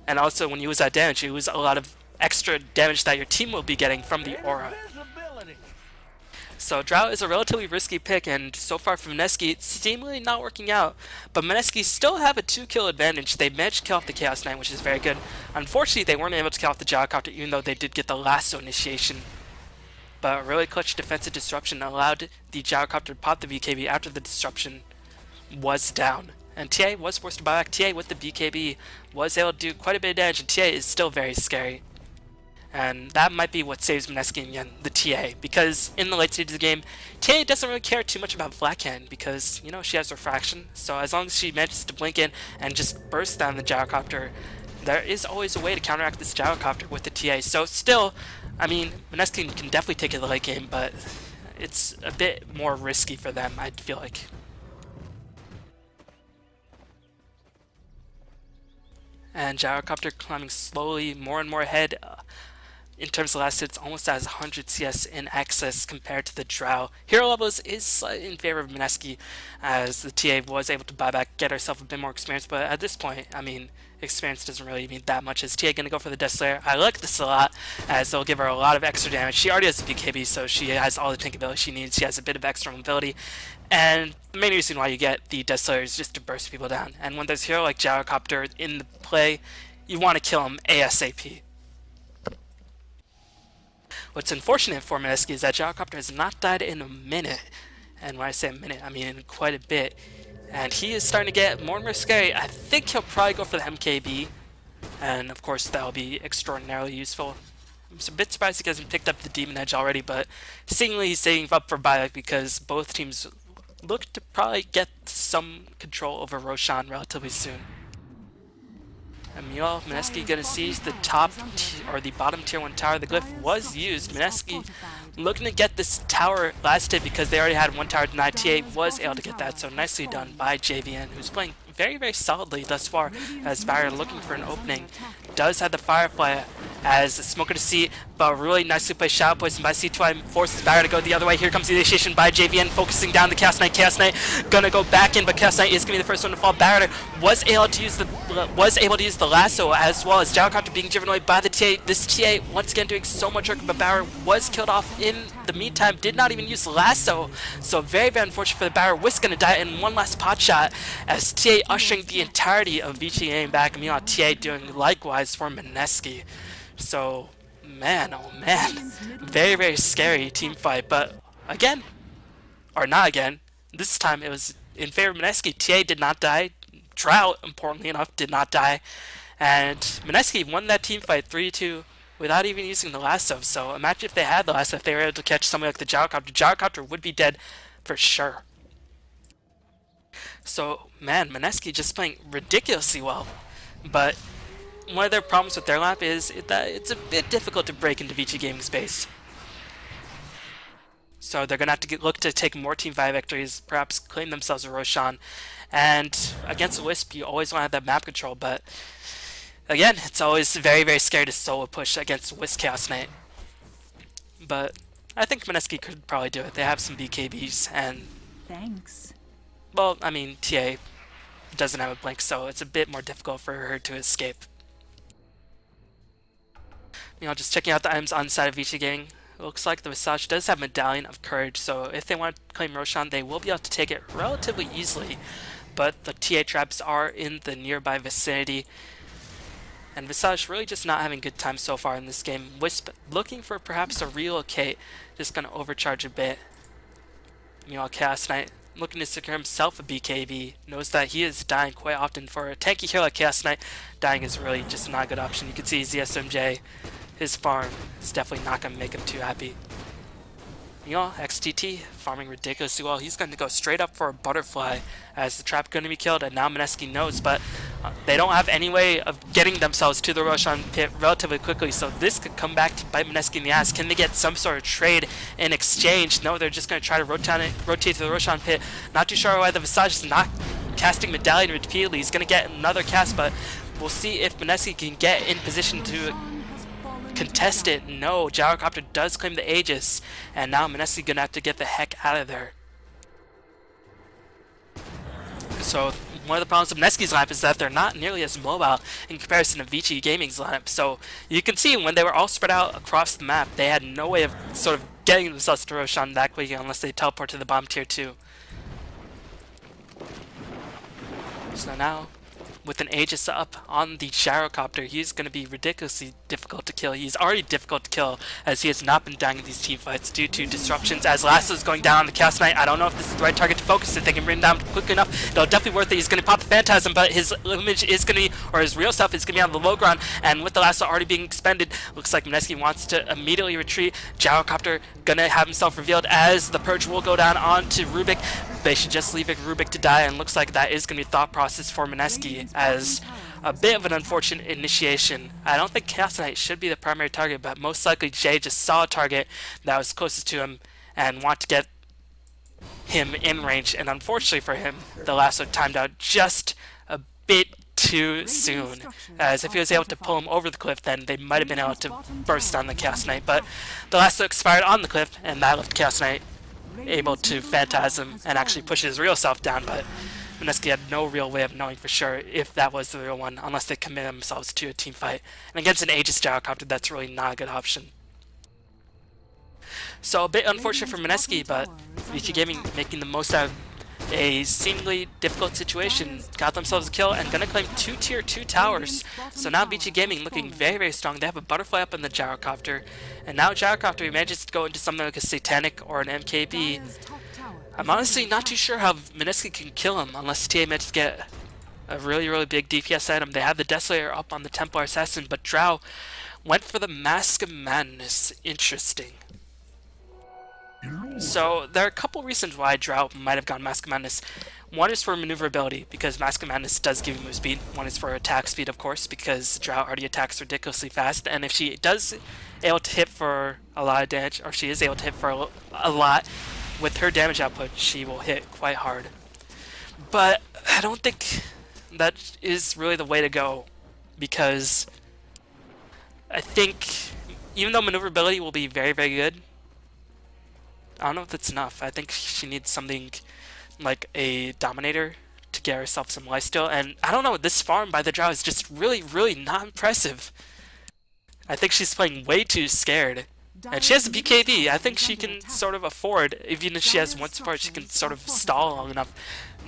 [SPEAKER 1] and also when you lose that damage, you lose a lot of extra damage that your team will be getting from the aura. So Drow is a relatively risky pick, and so far for Mineski, it's seemingly not working out. But Mineski still have a 2-kill advantage. They managed to kill off the Chaos Knight, which is very good. Unfortunately, they weren't able to kill off the Gyrocopter, even though they did get the lasso initiation. But a really clutch defensive disruption allowed the Gyrocopter to pop the BKB after the disruption was down. And TA was forced to buy back. TA with the BKB was able to do quite a bit of damage, and TA is still very scary. And that might be what saves Mineski again, the TA, because in the late stage of the game, TA doesn't really care too much about Blackhand because, you know, she has refraction, so as long as she manages to blink in and just burst down the Gyrocopter, there is always a way to counteract this Gyrocopter with the TA. So still, I mean, Mineski can definitely take it in the late game, but it's a bit more risky for them, I feel like. And Gyrocopter climbing slowly more and more ahead. In terms of last hits, almost as 100 CS in excess compared to the Drow. Hero levels is slightly in favor of Mineski, as the TA was able to buy back, get herself a bit more experience, but at this point, I mean, experience doesn't really mean that much. Is TA going to go for the Death Slayer? I like this a lot, as it'll give her a lot of extra damage. She already has a BKB, so she has all the tank ability she needs. She has a bit of extra mobility, and the main reason why you get the Death Slayer is just to burst people down. And when there's a hero like Gyrocopter in the play, you want to kill him ASAP. What's unfortunate for Mineski is that Gyrocopter has not died in a minute. And when I say a minute, I mean in quite a bit. And he is starting to get more and more scary. I think he'll probably go for the MKB. And of course that'll be extraordinarily useful. I'm a bit surprised he hasn't picked up the Demon Edge already, but seemingly he's saving up for buyback because both teams look to probably get some control over Roshan relatively soon. And meanwhile, Mineski gonna seize the or the bottom tier 1 tower. The glyph was used. Mineski looking to get this tower last hit because they already had 1 tower denied. TA was able to get that, so nicely done by JVN, who's playing very, very solidly thus far, as Barrier looking for an opening. Does have the Firefly as Smoker to see, but really nicely played Shadow Poison by C2I, forces Barrier to go the other way. Here comes the initiation by JVN, focusing down the Chaos Knight. Chaos Knight gonna go back in, but Chaos Knight is gonna be the first one to fall. Barrier was able to use the lasso, as well as Gyrocopter being driven away by the TA. This TA once again doing so much work, but Barrier was killed off in the meantime, did not even use the lasso, so very, very unfortunate for the Barrier. Was gonna die in one last pot shot, as TA ushering the entirety of Vici-Gaming back, and meanwhile TA doing likewise for Mineski. So, man, oh man, very, very scary team fight, but again, or not again, this time it was in favor of Mineski. TA did not die, Drow, importantly enough, did not die, and Mineski won that team fight 3-2 without even using the lasso. So imagine if they had the lasso, if they were able to catch somebody like the Gyrocopter. Gyrocopter would be dead for sure. So, man, Mineski just playing ridiculously well, but one of their problems with their lap is that it's a bit difficult to break into Vici-Gaming space. So they're going to have to look to take more Team 5 victories, perhaps claim themselves a Roshan. And against a Wisp, you always want to have that map control, but again, it's always very, very scary to solo push against Wisp Chaos Knight. But I think Mineski could probably do it. They have some BKBs, and
[SPEAKER 2] thanks.
[SPEAKER 1] Well, I mean, TA doesn't have a blink, so it's a bit more difficult for her to escape. Just checking out the items on the side of Vici-Gaming. It looks like the Visage does have Medallion of Courage, so if they want to claim Roshan, they will be able to take it relatively easily. But the TA traps are in the nearby vicinity, and Visage really just not having a good time so far in this game. Wisp looking for perhaps a relocate, just gonna overcharge a bit. Chaos Knight looking to secure himself a BKB, knows that he is dying quite often. For a tanky hero like Chaos Knight, dying is really just not a good option. You can see ZSMJ, his farm is definitely not going to make him too happy. XTT farming ridiculously well. He's going to go straight up for a butterfly as the trap going to be killed, and now Mineski knows, but they don't have any way of getting themselves to the Roshan pit relatively quickly, so this could come back to bite Mineski in the ass. Can they get some sort of trade in exchange? No, they're just going to try to rotate to the Roshan pit. Not too sure why the Visage is not casting Medallion repeatedly. He's going to get another cast, but we'll see if Mineski can get in position to contest it. No, Gyrocopter does claim the Aegis, and now Mineski gonna have to get the heck out of there. So one of the problems with Mineski's lineup is that they're not nearly as mobile in comparison to Vici-Gaming's lineup. So you can see when they were all spread out across the map, they had no way of sort of getting themselves to Roshan that quickly unless they teleport to the bottom tier 2. So now, with an Aegis up on the Gyrocopter, he's going to be ridiculously difficult to kill. He's already difficult to kill as he has not been dying in these team fights due to disruptions. As Lasso's going down on the Chaos Knight, I don't know if this is the right target to focus. If they can bring him down quickly enough, they'll definitely worth it. He's going to pop the Phantasm, but his image is going to be, or his real self is going to be on the low ground, and with the Lasso already being expended, looks like Mineski wants to immediately retreat. Gyrocopter going to have himself revealed as the Purge will go down onto Rubik. They should just leave Rubik to die, and looks like that is going to be a thought process for Mineski as a bit of an unfortunate initiation. I don't think Chaos Knight should be the primary target, but most likely Jay just saw a target that was closest to him and want to get him in range, and unfortunately for him, the lasso timed out just a bit too soon, as if he was able to pull him over the cliff, then they might have been able to burst on the Chaos Knight, but the lasso expired on the cliff, and that left Chaos Knight able to phantasm and actually push his real self down, but Mineski had no real way of knowing for sure if that was the real one, unless they commit themselves to a team fight. And against an Aegis gyrocopter, that's really not a good option. So a bit unfortunate for Mineski, but Vici-Gaming making the most out of a seemingly difficult situation, got themselves a kill and gonna claim 2 tier 2 towers. So now Vici-Gaming looking very, very strong. They have a butterfly up on the gyrocopter, and now gyrocopter manages to go into something like a satanic or an MKB. I'm honestly not too sure how Mineski can kill him unless TA manages to get a really, really big DPS item. They have the Desolator up on the Templar Assassin, but Drow went for the Mask of Madness. Interesting. So there are a couple reasons why Drow might have gone Mask of Madness. One is for maneuverability, because Mask of Madness does give you move speed. One is for attack speed, of course, because Drow already attacks ridiculously fast, and if she does able to hit for a lot of damage, or she is able to hit for a lot, with her damage output, she will hit quite hard. But I don't think that is really the way to go, because I think even though maneuverability will be very, very good, I don't know if that's enough. I think she needs something like a Dominator to get herself some lifesteal, and I don't know, this farm by the Drow is just really, really not impressive. I think she's playing way too scared. And she has a BKB. I think she can sort of afford, even if she has one support, she can sort of stall long enough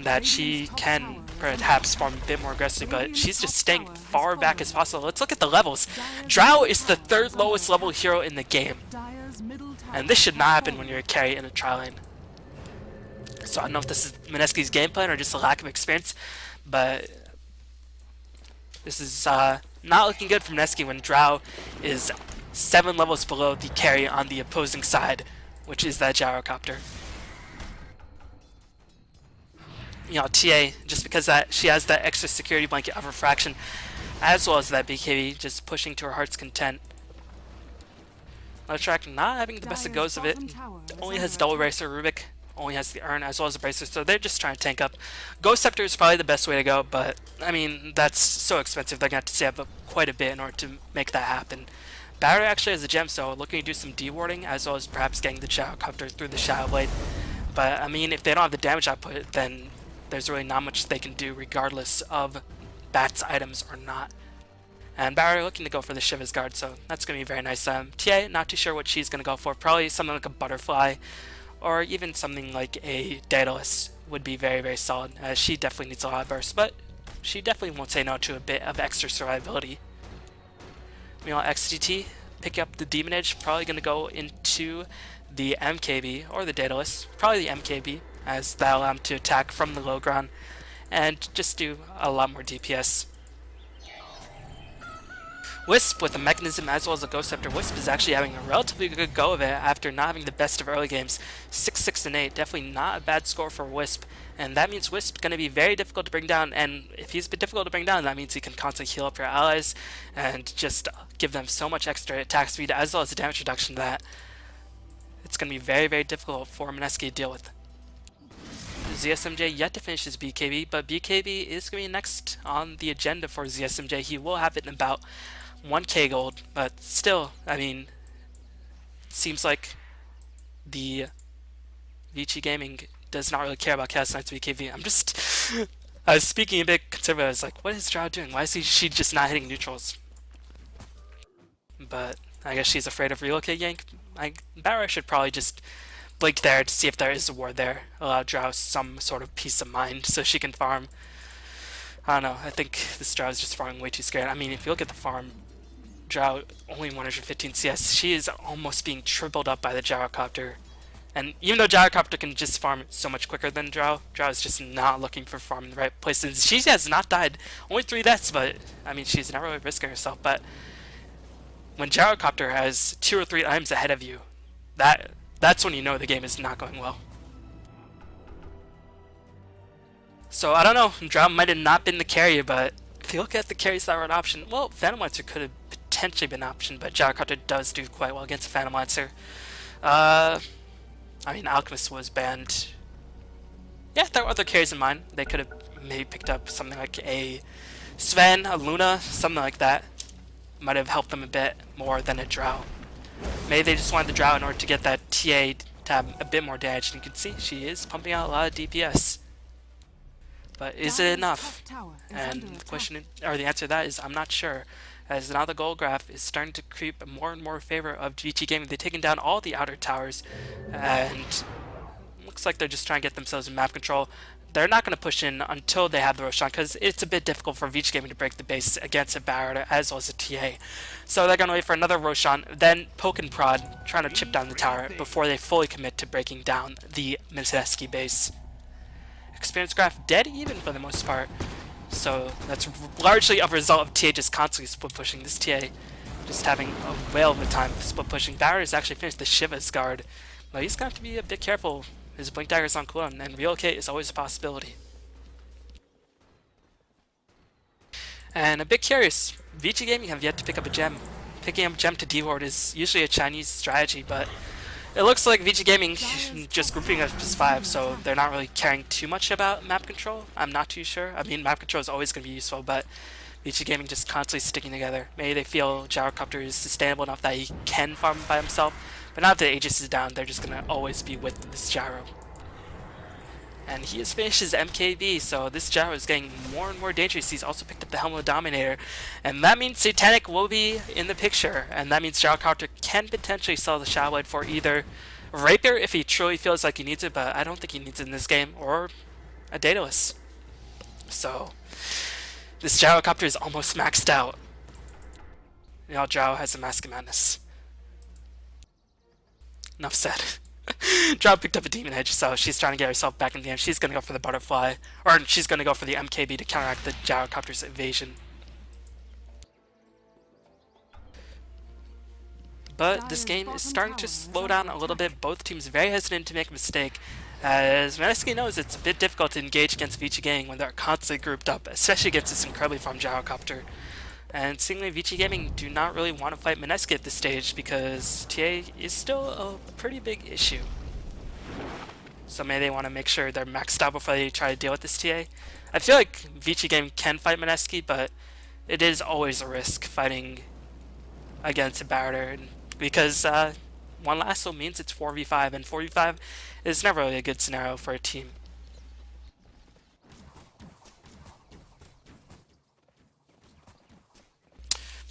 [SPEAKER 1] that she can perhaps farm a bit more aggressively, but she's just staying far back as possible. Let's look at the levels. Drow is the 3rd lowest level hero in the game. And this should not happen when you're a carry in a tri lane. So I don't know if this is Mineski's game plan or just a lack of experience, but this is not looking good for Mineski when Drow is 7 levels below the carry on the opposing side, which is that gyrocopter. You know, TA, just because she has that extra security blanket of refraction, as well as that BKB, just pushing to her heart's content. Track not having the best of goes of it, only has double bracer. Rubik only has the urn as well as the bracer, so they're just trying to tank up. Ghost Scepter is probably the best way to go, but I mean, that's so expensive, they're going to have to save up quite a bit in order to make that happen. Battery actually has a gem, so looking to do some dewarding as well as perhaps getting the gyrocopter through the Shadow Blade. But I mean, if they don't have the damage output, then there's really not much they can do regardless of Bat's items or not. And Barry looking to go for the Shiva's Guard, so that's going to be very nice. TA, not too sure what she's going to go for. Probably something like a Butterfly, or even something like a Daedalus would be very, very solid. She definitely needs a lot of burst, but she definitely won't say no to a bit of extra survivability. Meanwhile, XDT, pick up the Demon Edge, probably going to go into the MKB, or the Daedalus, probably the MKB, as that'll allow him to attack from the low ground, and just do a lot more DPS. Wisp with a mechanism as well as a Ghost Scepter. Wisp is actually having a relatively good go of it after not having the best of early games. 6-6 and 8, definitely not a bad score for Wisp, and that means Wisp going to be very difficult to bring down, and if he's been difficult to bring down, that means he can constantly heal up your allies and just give them so much extra attack speed as well as damage reduction that it's going to be very, very difficult for Mineski to deal with. ZSMJ yet to finish his BKB, but BKB is going to be next on the agenda for ZSMJ. He will have it in about 1k gold, but still, I mean, seems like the Vici-Gaming does not really care about Chaos Knight's BKB. I was speaking a bit conservative. I was like, what is Drow doing? Why is she just not hitting neutrals? But I guess she's afraid of relocate yank. Barra should probably just blink there to see if there is a ward there. Allow Drow some sort of peace of mind so she can farm. I don't know, I think this Drow is just farming way too scared. I mean, if you look at the farm, Drow only 115 CS. She is almost being tripled up by the gyrocopter. And even though gyrocopter can just farm so much quicker than Drow, Drow is just not looking for farm in the right places. She has not died. Only 3 deaths, but I mean, she's not really risking herself. But when gyrocopter has 2 or 3 items ahead of you, that's when you know the game is not going well. So I don't know, Drow might have not been the carrier, but if you look at the carries that were an option, well, Phantom Lancer could have potentially been an option, but gyrocopter does do quite well against Phantom Lancer. I mean, Alchemist was banned. Yeah, there were other carries in mind. They could have maybe picked up something like a Sven, a Luna, something like that might have helped them a bit more than a Drow. Maybe they just wanted the Drow in order to get that TA to have a bit more damage. And you can see she is pumping out a lot of DPS. But is it enough? And the question, or the answer to that is I'm not sure. As now the gold graph is starting to creep more and more in favor of Vici-Gaming. They've taken down all the outer towers, and looks like they're just trying to get themselves in map control. They're not going to push in until they have the Roshan, because it's a bit difficult for Vici-Gaming to break the base against a Barrett as well as a TA. So they're going to wait for another Roshan, then poke and prod, trying to chip down the tower before they fully commit to breaking down the Mineski base. Experience graph dead even for the most part. So that's largely a result of TA just constantly split pushing. This TA just having a whale of a time split pushing. Barrett has actually finished the Shiva's guard, but he's going to have to be a bit careful. His Blink Dagger's on cooldown, and relocate is always a possibility. And a bit curious, Vici-Gaming have yet to pick up a gem. Picking up a gem to D-Ward is usually a Chinese strategy, but it looks like Vici-Gaming just grouping up as 5, so they're not really caring too much about map control. I'm not too sure. I mean, map control is always going to be useful, but Vici-Gaming just constantly sticking together. Maybe they feel Gyrocopter is sustainable enough that he can farm by himself, but now that the Aegis is down, they're just going to always be with this Gyro. And he has finished his MKB, so this Gyro is getting more and more dangerous. He's also picked up the Helm of the Dominator, and that means Satanic will be in the picture, and that means Gyrocopter can potentially sell the Shadow Blade for either Rapier if he truly feels like he needs it, but I don't think he needs it in this game, or a Daedalus. So this Gyrocopter is almost maxed out. Now Drow has a Mask of Madness. Enough said. Drow picked up a Demon Edge, so she's trying to get herself back in the game. She's going to go for the Butterfly, or she's going to go for the MKB to counteract the Gyrocopter's evasion. But this game is starting to slow down a little bit. Both teams very hesitant to make a mistake, as Mineski knows it's a bit difficult to engage against Vici-Gaming when they're constantly grouped up, especially against this incredibly farmed Gyrocopter. And seemingly Vici-Gaming do not really want to fight Mineski at this stage because TA is still a pretty big issue. So maybe they want to make sure they're maxed out before they try to deal with this TA. I feel like Vici-Gaming can fight Mineski, but it is always a risk fighting against a Barrett because one lasso means it's 4v5, and 4v5 is never really a good scenario for a team.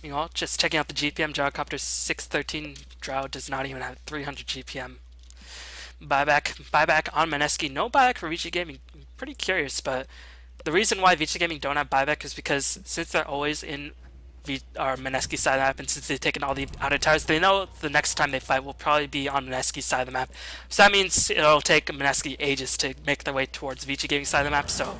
[SPEAKER 1] Meanwhile, just checking out the GPM, Gyrocopter 613, Drow does not even have 300 GPM. Buyback on Mineski. No buyback for Vici-Gaming. Pretty curious, but the reason why Vici-Gaming don't have buyback is because since they're always in Mineski's side of the map, and since they've taken all the outer towers, they know the next time they fight will probably be on Mineski's side of the map. So that means it'll take Mineski ages to make their way towards Vici-Gaming's side of the map, so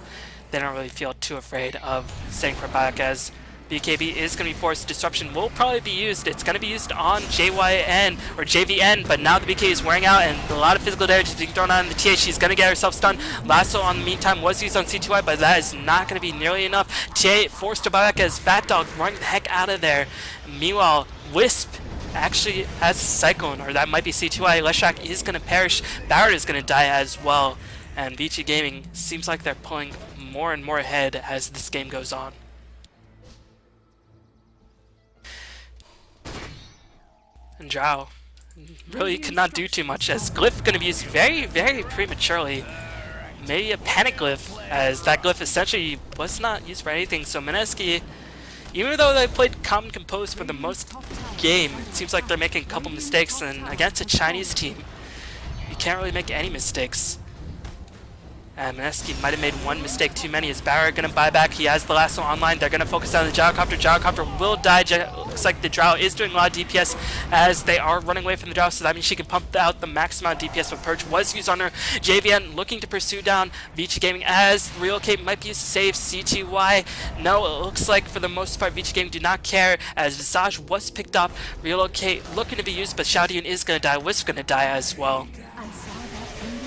[SPEAKER 1] they don't really feel too afraid of staying for buyback, as BKB is going to be forced. Disruption will probably be used. It's going to be used on JYN or JVN, but now the BK is wearing out and a lot of physical damage is being thrown on the TA. She's going to get herself stunned. Lasso on the meantime was used on C2Y, but that is not going to be nearly enough. TA forced to buy back as Fat Dog running the heck out of there. Meanwhile, Wisp actually has Cyclone, or that might be C2Y. Leshak is going to perish. Barrett is going to die as well. And Vici-Gaming seems like they're pulling more and more ahead as this game goes on. And Drow really could not do too much, as Glyph going to be used very, very prematurely. Maybe a Panic Glyph, as that Glyph essentially was not used for anything. So Mineski, even though they played calm and composed for the most game, it seems like they're making a couple mistakes, and against a Chinese team, you can't really make any mistakes. And Mineski might have made one mistake too many. Is Barrett going to buy back? He has the lasso online. They're going to focus on the Gyrocopter. Gyrocopter will die. Looks like the Drow is doing a lot of DPS as they are running away from the Drow, so that means she can pump out the max amount of DPS. But Purge was used on her. JVN looking to pursue down Vici-Gaming as Relocate might be used to save CTY. No, it looks like for the most part Vici-Gaming do not care, as Visage was picked up. Relocate looking to be used, but Xiaodian is going to die. Wisp going to die as well.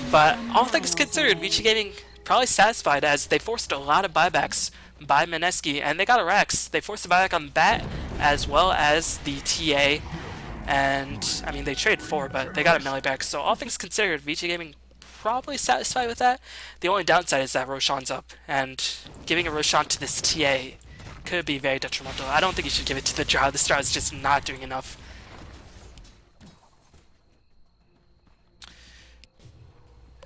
[SPEAKER 1] But all things considered, Vici-Gaming probably satisfied, as they forced a lot of buybacks by Mineski, and they got a Rex. They forced a buyback on Bat as well as the TA, and I mean they traded 4, but they got a melee back. So all things considered, Vici-Gaming probably satisfied with that. The only downside is that Roshan's up, and giving a Roshan to this TA could be very detrimental. I don't think you should give it to the Drow. This Drow is just not doing enough.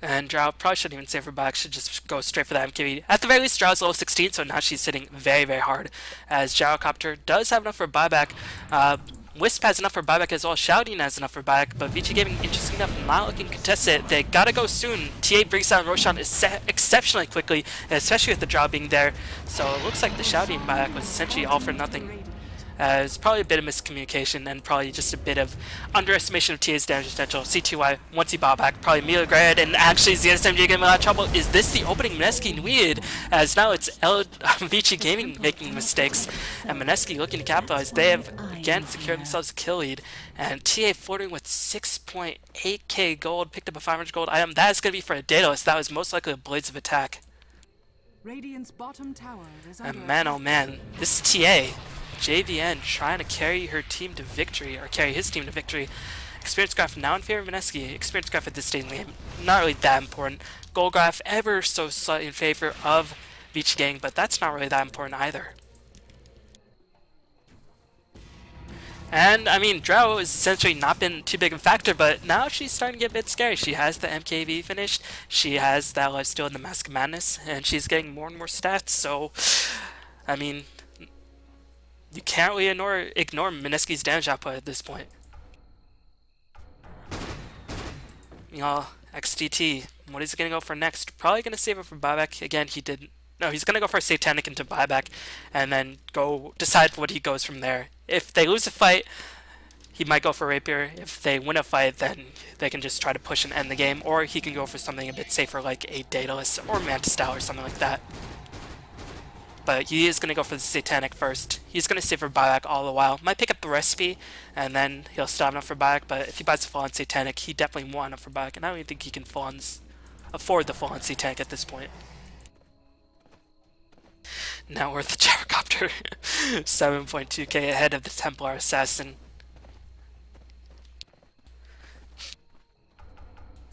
[SPEAKER 1] And Drow probably shouldn't even save her back, should just go straight for that MKB. At the very least, Drow's level 16, so now she's sitting very, very hard. As Gyrocopter does have enough for buyback. Wisp has enough for buyback as well. Shouting has enough for buyback, but Vici-Gaming, interesting enough, not looking contested. They gotta go soon. TA brings down Roshan exceptionally quickly, especially with the Drow being there. So it looks like the shouting buyback was essentially all for nothing. It's probably a bit of miscommunication and probably just a bit of underestimation of TA's damage potential. CTY, once he bought back, probably immediately grabbed, and actually ZSMJ getting a lot of trouble. Is this the opening Mineski needed? As now it's Vici-Gaming making mistakes, and Mineski looking to capitalize. They have again secured themselves a kill lead, and TA flirting with 6.8k gold, picked up a 500 gold item. That is going to be for a Daedalus. That was most likely a Blades of Attack.
[SPEAKER 2] Radiant's bottom tower is
[SPEAKER 1] And man, oh man, this is TA. JVN trying to carry her team to victory, or carry his team to victory. Experience graph now in favor of Mineski. Experience graph at this stage in the game, not really that important. Gold graph ever so slightly in favor of Vici-Gaming, but that's not really that important either. And, I mean, Drow has essentially not been too big of a factor, but now she's starting to get a bit scary. She has the MKV finished, she has that lifesteal in the Mask of Madness, and she's getting more and more stats, so, I mean, you can't really ignore Mineski's damage output at this point. You know, XDT, what is he going to go for next? Probably going to save it for buyback. Again, he didn't. No, he's going to go for a Satanic into buyback and then go decide what he goes from there. If they lose a fight, he might go for Rapier. If they win a fight, then they can just try to push and end the game. Or he can go for something a bit safer like a Daedalus or Mantis Style or something like that. But he is going to go for the Satanic first. He's going to save for buyback all the while. Might pick up the recipe, and then he'll still have enough for buyback. But if he buys the full-on Satanic, he definitely won't have enough for buyback. And I don't even think he can afford the full-on Satanic at this point. Now we're the Gyrocopter. 7.2k ahead of the Templar Assassin.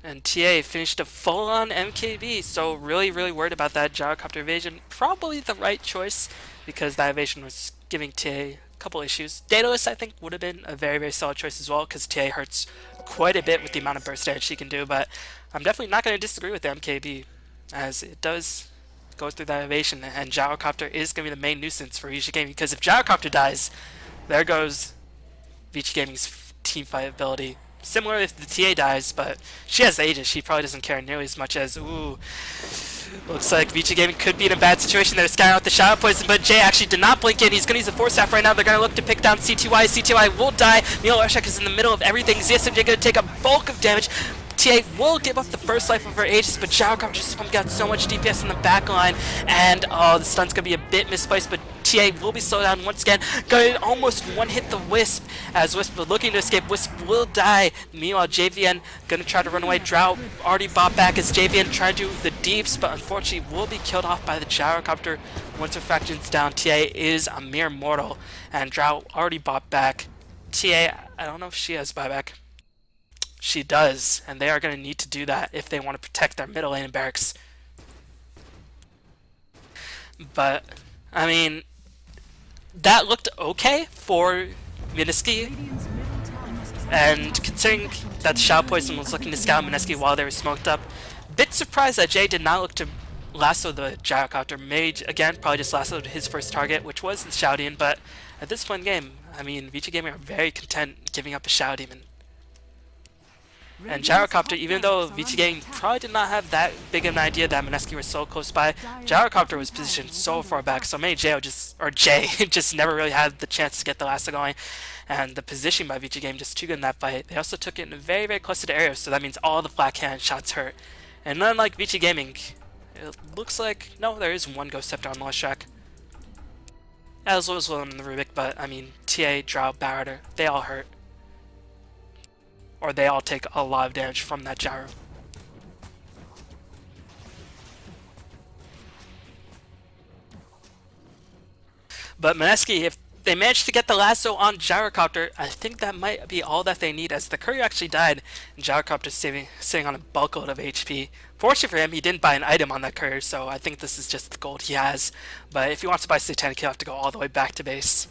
[SPEAKER 1] And TA finished a full-on MKB, so really worried about that Gyrocopter evasion. Probably the right choice, because that evasion was giving TA a couple issues. Daedalus, I think, would have been a very solid choice as well, because TA hurts quite a bit with the amount of burst damage she can do, but I'm definitely not going to disagree with the MKB, as it does go through that evasion, and Gyrocopter is going to be the main nuisance for Vici-Gaming, because if Gyrocopter dies, there goes Vici-Gaming's team fight ability. Similar if the TA dies, but she has Aegis. She probably doesn't care nearly as much as, ooh, looks like Vici-Gaming could be in a bad situation. They're scanning out the Shadow Poison, but Jay actually did not blink in. He's going to use the Force Staff right now. They're going to look to pick down CTY. CTY will die. Neil Roshan is in the middle of everything. ZSMJ going to take a bulk of damage. TA will give up the first life of her Aegis, but Gyrocopter just got so much DPS in the back line, and the stun's going to be a bit misplaced, but TA will be slowed down once again. Going to almost one-hit the Wisp, as Wisp looking to escape. Wisp will die. Meanwhile, JVN going to try to run away. Drow already bought back as JVN tried to do the deeps, but unfortunately will be killed off by the Gyrocopter. Once her fraction's down, TA is a mere mortal, and Drow already bought back. TA, I don't know if she has buyback. She does, and they are going to need to do that if they want to protect their middle lane and barracks. But, I mean, that looked okay for Mineski, and considering that the Shadow Poison was looking to scout Mineski while they were smoked up, bit surprised that Jay did not look to lasso the Gyrocopter. Mage, again, probably just lassoed his first target, which was the Shadow Demon, but at this point in the game, I mean, Vici-Gaming are very content giving up a Shadow Demon. And Gyrocopter, even though Vici-Gaming probably did not have that big of an idea that Mineski was so close by, Gyrocopter was positioned so far back, so maybe Jay just never really had the chance to get the lasso going, and the positioning by Vici-Gaming just too good in that fight. They also took it in very close to the area, so that means all the flat cannon shots hurt. And unlike Vici-Gaming, it looks like, no, there is one Ghost Scepter on the last track. As well as one in the Rubik, but I mean, TA, Drow, Barrier, they all hurt. Or they all take a lot of damage from that gyro. But Mineski, if they managed to get the lasso on Gyrocopter. I think that might be all that they need, as the courier actually died, and Gyrocopter's sitting on a bulkload of HP. Fortunately for him, he didn't buy an item on that courier, so I think this is just the gold he has. But if he wants to buy Satanic, he'll have to go all the way back to base.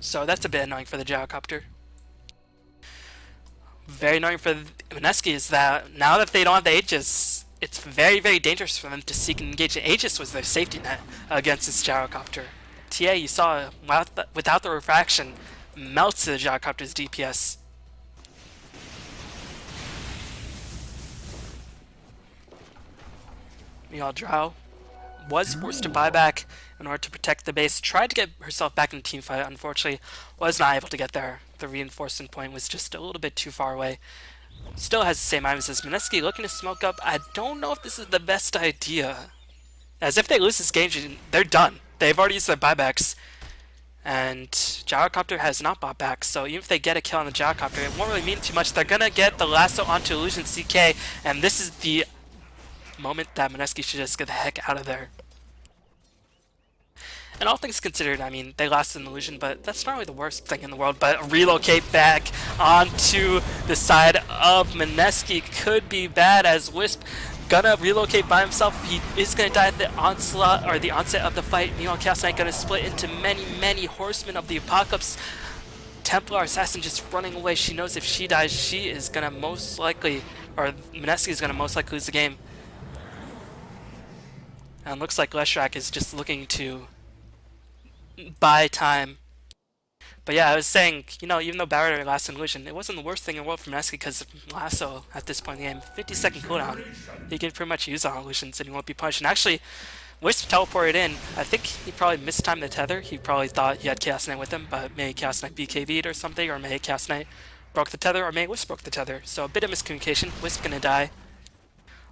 [SPEAKER 1] So that's a bit annoying for the Gyrocopter. Very annoying for Mineski is that now that they don't have the Aegis, it's very, very dangerous for them to seek and engage. The Aegis was their safety net against this Gyrocopter. TA, you saw, without the refraction, melts the Gyrocopter's DPS. Meanwhile, Drow was forced to buy back in order to protect the base. Tried to get herself back in the team fight, unfortunately was not able to get there. The reinforcement point was just a little bit too far away. Still has the same items as Mineski, looking to smoke up. I don't know if this is the best idea, as if they lose this game, they're done. They've already used their buybacks, and Gyrocopter has not bought back, so even if they get a kill on the Gyrocopter, it won't really mean too much. They're gonna get the lasso onto Illusion CK, and this is the moment that Mineski should just get the heck out of there. And all things considered, I mean, they lost an illusion, but that's not really the worst thing in the world. But relocate back onto the side of Mineski could be bad, as Wisp gonna relocate by himself. He is gonna die at the onslaught, or the onset of the fight. Meanwhile, Chaos Knight gonna split into many, many horsemen of the apocalypse. Templar Assassin just running away. She knows if she dies, she is gonna most likely, or Mineski is gonna most likely lose the game. And it looks like Leshrac is just looking to buy time. But yeah, I was saying, you know, even though Barrier lasts an illusion, it wasn't the worst thing in the world for Mineski, because Lasso, at this point in the game, 50-second cooldown, he can pretty much use on illusions and he won't be punished. And actually, Wisp teleported in. I think he probably mistimed the tether. He probably thought he had Chaos Knight with him, but maybe Chaos Knight BKB'd or something, or maybe Chaos Knight broke the tether, or maybe Wisp broke the tether. So a bit of miscommunication. Wisp gonna die.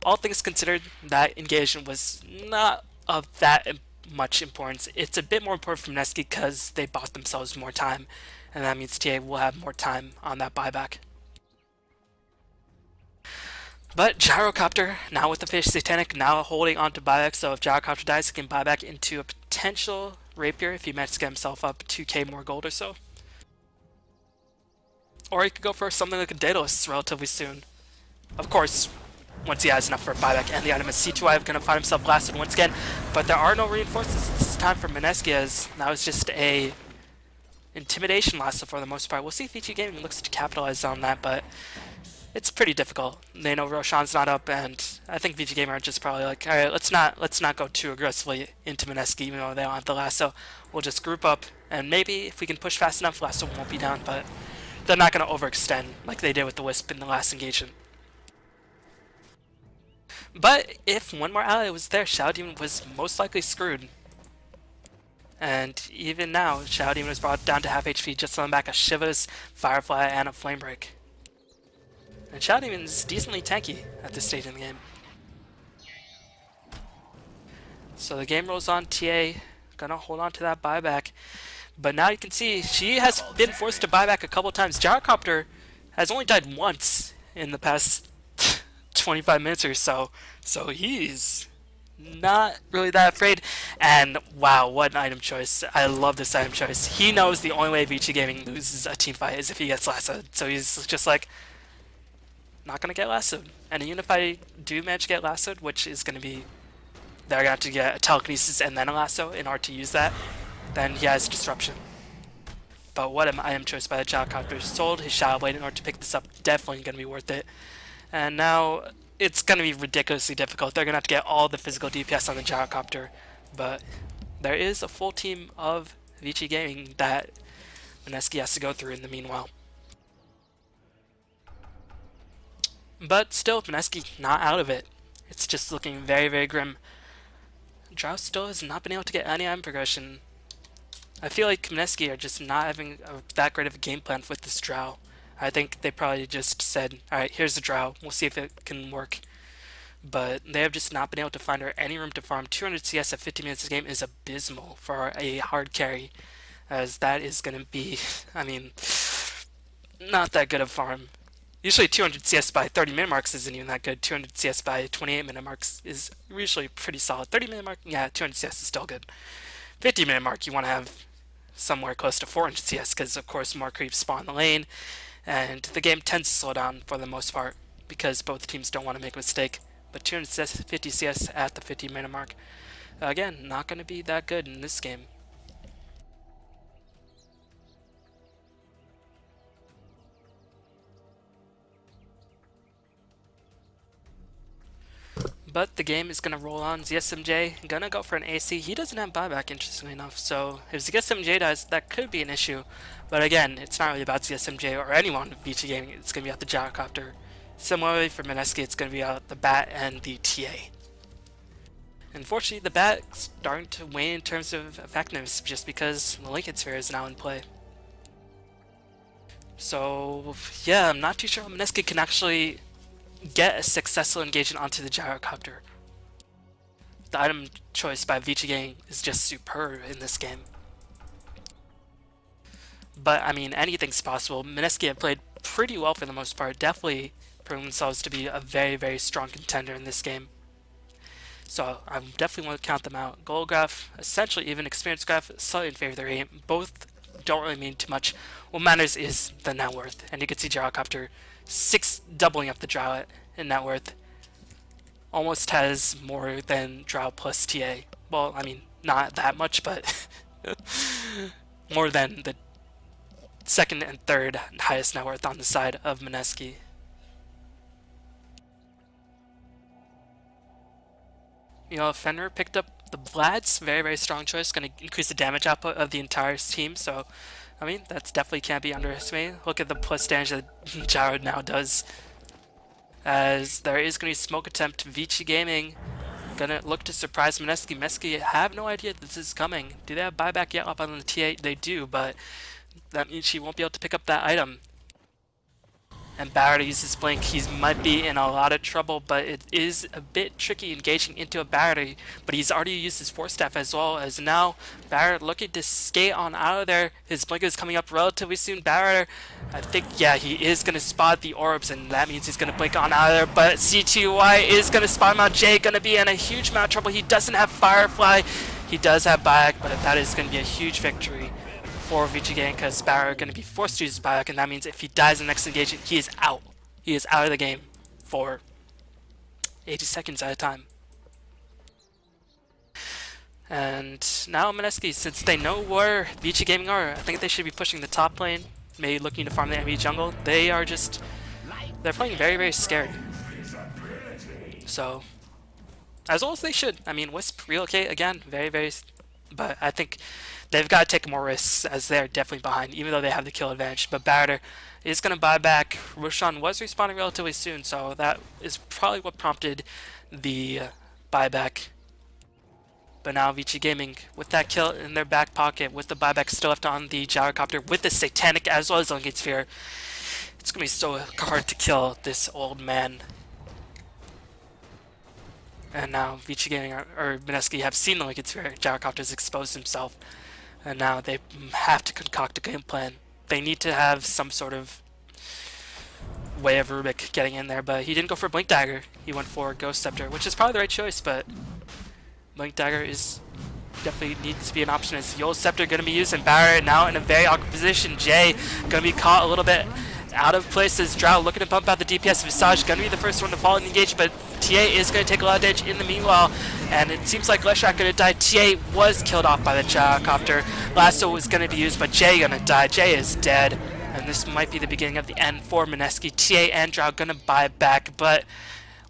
[SPEAKER 1] All things considered, that engagement was not of that much importance. It's a bit more important for Mineski because they bought themselves more time, and that means TA will have more time on that buyback. But Gyrocopter, now with the Fish Satanic, now holding on to buyback, so if Gyrocopter dies, he can buy back into a potential Rapier if he manages to get himself up 2k more gold or so. Or he could go for something like a Daedalus relatively soon. Of course, once he has enough for a buyback, and the item is C2I, gonna find himself blasted once again. But there are no reinforcements this time for Mineski, as that was just a intimidation lasso for the most part. We'll see if Vici-Gaming looks to capitalize on that, but it's pretty difficult. They know Roshan's not up, and I think Vici-Gaming are just probably like, alright, let's not go too aggressively into Mineski, even though they don't have the lasso. We'll just group up, and maybe if we can push fast enough, lasso won't be down, but they're not gonna overextend like they did with the Wisp in the last engagement. But if one more ally was there, Shadow Demon was most likely screwed. And even now, Shadow Demon was brought down to half HP just on the back of Shiva's, Firefly, and a Flame Break. And Shadow Demon is decently tanky at this stage in the game. So the game rolls on. TA gonna hold on to that buyback. But now you can see she has been forced to buy back a couple times. Gyrocopter has only died once in the past 25 minutes or so, so he's not really that afraid. And wow, what an item choice. I love this item choice. He knows the only way Vici-Gaming loses a team fight is if he gets lassoed, so he's just like, not gonna get lassoed. And even if I do manage to get lassoed, which is gonna be, they're gonna have to get a telekinesis and then a lasso in order to use that, then he has disruption. But what an item choice by the Gyrocopter. Sold his Shadow Blade in order to pick this up, definitely gonna be worth it. And now it's going to be ridiculously difficult. They're going to have to get all the physical DPS on the Gyrocopter. But there is a full team of Vici-Gaming that Mineski has to go through in the meanwhile. But still, Mineski not out of it. It's just looking very, very grim. Drow still has not been able to get any item progression. I feel like Mineski are just not having that great of a game plan with this Drow. I think they probably just said, alright, here's the Drow, we'll see if it can work. But they have just not been able to find her any room to farm. 200 CS at 50 minutes a game is abysmal for a hard carry, as that is going to be, I mean, not that good of farm. Usually 200 CS by 30 minute marks isn't even that good. 200 CS by 28 minute marks is usually pretty solid. 30 minute mark, yeah, 200 CS is still good. 50 minute mark, you want to have somewhere close to 400 CS because, of course, more creeps spawn in the lane, and the game tends to slow down for the most part because both teams don't want to make a mistake. But 250 CS at the 15-minute mark, again, not going to be that good in this game. But the game is going to roll on. ZSMJ going to go for an AC. He doesn't have buyback, interestingly enough, so if ZSMJ does, that could be an issue. But again, it's not really about ZSMJ or anyone with Vici-Gaming. It's going to be about the gyrocopter. Similarly, for Mineski, it's going to be about the bat and the TA. Unfortunately, the bat's starting to wane in terms of effectiveness just because the Lincoln Sphere is now in play. So, yeah, I'm not too sure how Mineski can actually get a successful engagement onto the gyrocopter. The item choice by Vici-Gaming is just superb in this game. But, I mean, anything's possible. Mineski have played pretty well for the most part, definitely proving themselves to be a very, very strong contender in this game. So, I definitely want to count them out. Gold graph, essentially even experience graph, slightly in favor of their aim. Both don't really mean too much. What matters is the net worth. And you can see gyrocopter 6 doubling up the Drow in net worth. Almost has more than Drow plus TA. Well, I mean, not that much, but more than the second and third highest net worth on the side of Mineski. You know, Fenrir picked up the Vlad's very, very strong choice, going to increase the damage output of the entire team, so I mean, that's definitely can't be underestimated. Look at the plus damage that Jared now does. As there is going to be smoke attempt, Vici-Gaming gonna look to surprise Mineski. Mineski have no idea this is coming. Do they have buyback yet up on the T8? They do, but that means she won't be able to pick up that item. And Barrett uses Blink. He might be in a lot of trouble, but it is a bit tricky engaging into a Barrett. But he's already used his Force Staff as well, as now Barrett looking to skate on out of there. His Blink is coming up relatively soon. Barrett, I think, yeah, he is going to spot the orbs, and that means he's going to blink on out of there. But C2Y is going to spot him out. Jay going to be in a huge amount of trouble. He doesn't have Firefly. He does have Bayek, but that is going to be a huge victory for Vici-Gaming, because Barrow are going to be forced to use Bayek, and that means if he dies in the next engagement, he is out. He is out of the game for 80 seconds at a time. And now Mineski, since they know where Vici-Gaming are, I think they should be pushing the top lane, maybe looking to farm the enemy jungle. They are just, they're playing very, very scared. So, as well as they should. I mean, Wisp relocate again, very, very, but I think they've got to take more risks, as they're definitely behind, even though they have the kill advantage. But Barrett is going to buy back. Roshan was respawning relatively soon, so that is probably what prompted the buyback. But now Vici-Gaming, with that kill in their back pocket, with the buyback still left on the gyrocopter, with the Satanic as well as the Lincoln Sphere, it's going to be so hard to kill this old man. And now Vici-Gaming or Mineski have seen the Lincoln Sphere. Gyrocopter's exposed himself. And now they have to concoct a game plan. They need to have some sort of way of Rubik getting in there, but he didn't go for Blink Dagger. He went for Ghost Scepter, which is probably the right choice, but Blink Dagger is definitely needs to be an option. Is Yol Scepter going to be used? And Barrett now in a very awkward position. Jay going to be caught a little bit out of place as Drow looking to bump out the DPS. Visage going to be the first one to fall in the engage, but TA is going to take a lot of damage in the meanwhile, and it seems like Leshak going to die. TA was killed off by the gyrocopter. Lasso was going to be used, but Jay going to die. Jay is dead, and this might be the beginning of the end for Mineski. TA and Drow going to buy back, but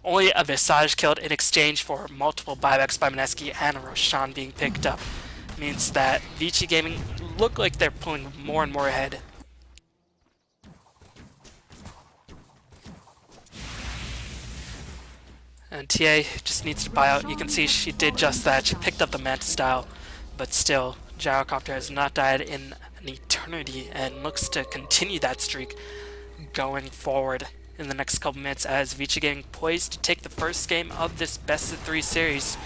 [SPEAKER 1] only a Visage killed in exchange for multiple buybacks by Mineski and Roshan being picked up. Means that Vici-Gaming look like they're pulling more and more ahead. And TA just needs to buy out. You can see she did just that. She picked up the Manta style, but still, Gyrocopter has not died in an eternity and looks to continue that streak going forward in the next couple minutes, as Vici-Gaming poised to take the first game of this best of 3 series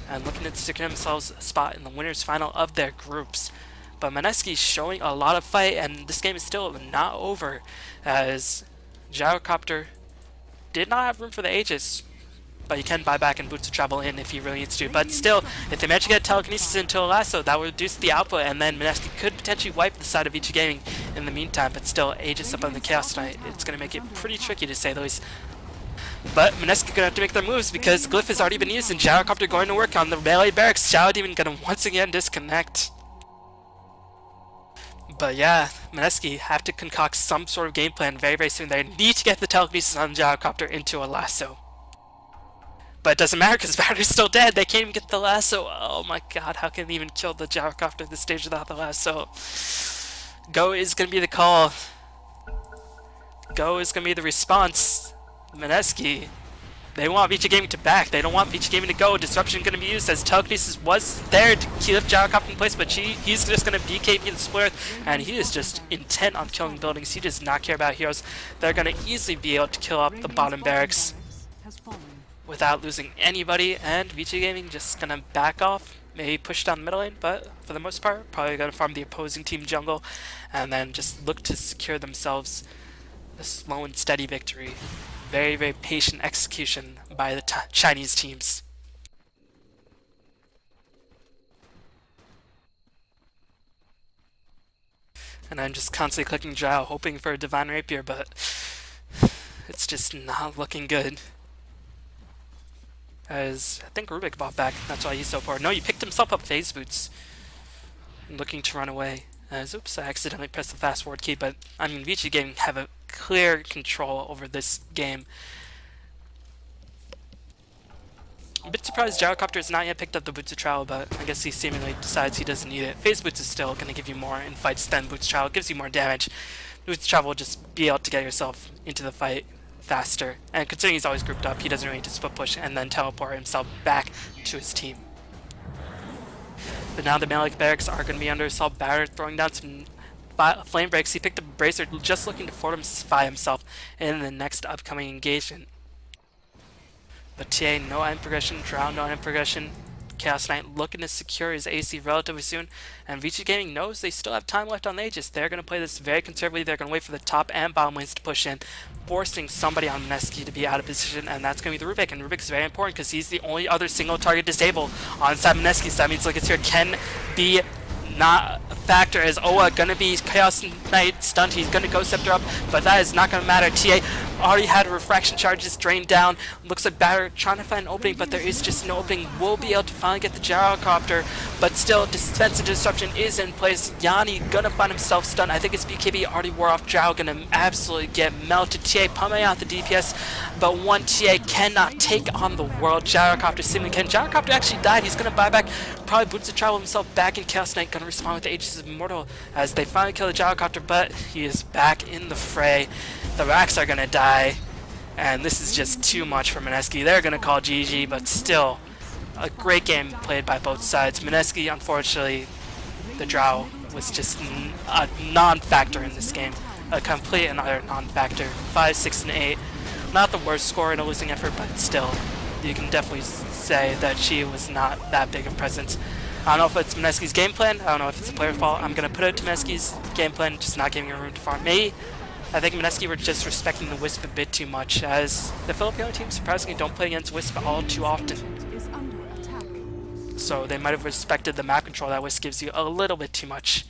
[SPEAKER 1] and looking to secure themselves a spot in the winners final of their groups. But Mineski showing a lot of fight, and this game is still not over, as Gyrocopter did not have room for the Aegis. but you can buy back and boots of travel in if he really needs to. But still, if they manage to get telekinesis into a lasso, that would reduce the output, and then Mineski could potentially wipe the side of Vici-Gaming in the meantime. But still, Aegis up on the Chaos Knight, it's going to make it pretty tricky to say the least. But Mineski going to have to make their moves because Glyph has already been used and Gyrocopter going to work on the melee barracks. Shadow Demon going to once again disconnect. But yeah, Mineski have to concoct some sort of game plan very, very soon. They need to get the telekinesis on Gyrocopter into a lasso. But it doesn't matter because Battery's still dead. They can't even get the lasso. Oh my god, how can they even kill the Gyrocopter at this stage without the lasso? Go is going to be the call. Go is going to be the response. Mineski, they want Vici-Gaming to back. They don't want Vici-Gaming to go. Disruption going to be used as telekinesis was there to keep Gyrocopter in place, but he's just going to BKB the split, and he is just intent on killing buildings. He does not care about heroes. They're going to easily be able to kill up the bottom barracks without losing anybody, and Vici-Gaming just going to back off, maybe push down the middle lane, but for the most part, probably going to farm the opposing team jungle, and then just look to secure themselves a slow and steady victory. Very, very patient execution by the Chinese teams. And I'm just constantly clicking Drow, hoping for a Divine Rapier, but it's just not looking good. As I think Rubik bought back, that's why he's so poor. No, he picked himself up phase boots, looking to run away. As oops, I accidentally pressed the fast forward key, but I mean, Vici-Gaming have a clear control over this game. I'm a bit surprised Gyrocopter has not yet picked up the Boots of Travel, but I guess he seemingly decides he doesn't need it. Phase Boots is still going to give you more in fights than Boots of Travel. It gives you more damage. Boots of Travel will just be able to get yourself into the fight faster. And considering he's always grouped up, he doesn't really need to split push and then teleport himself back to his team. But now the melee barracks are going to be under assault. Batter throwing down some flame breaks. He picked up a Bracer just looking to fortify himself in the next upcoming engagement. But TA, no end progression. Drow, no end progression. Chaos Knight looking to secure his AC relatively soon. And Vici-Gaming knows they still have time left on the Aegis. They're going to play this very conservatively. They're going to wait for the top and bottom lanes to push in, forcing somebody on Mineski to be out of position, and that's going to be the Rubik. And Rubik's very important because he's the only other single target disabled on side Mineski. So that means Lucas here can be not a factor, as Oa gonna be Chaos Knight stunned. He's gonna go Scepter up, but that is not gonna matter. TA already had refraction charges drained down. Looks like Batter trying to find an opening, but there is just no opening. We'll be able to finally get the Gyrocopter, but still Defense and Disruption is in place. Yanni gonna find himself stunned. I think his BKB already wore off. Drow gonna absolutely get melted. TA pumping out the DPS, but one TA cannot take on the world. Gyrocopter seemingly can. Gyrocopter actually died. He's gonna buy back probably Boots of Travel himself back, in Chaos Knight gonna respond with the Aegis of Immortal as they finally kill the Gyrocopter, but he is back in the fray. The Racks are gonna die, and this is just too much for Mineski. They're gonna call GG, but still a great game played by both sides. Mineski, unfortunately, the Drow was just a non-factor in this game. A complete and utter non-factor. 5, 6, and 8. Not the worst score in a losing effort, but still, you can definitely say that she was not that big of a presence. I don't know if it's Mineski's game plan. I don't know if it's a player fault. I'm going to put it to Mineski's game plan, just not giving her room to farm. Maybe I think Mineski were just respecting the Wisp a bit too much, as the Filipino team surprisingly don't play against Wisp all too often. So they might have respected the map control that Wisp gives you a little bit too much.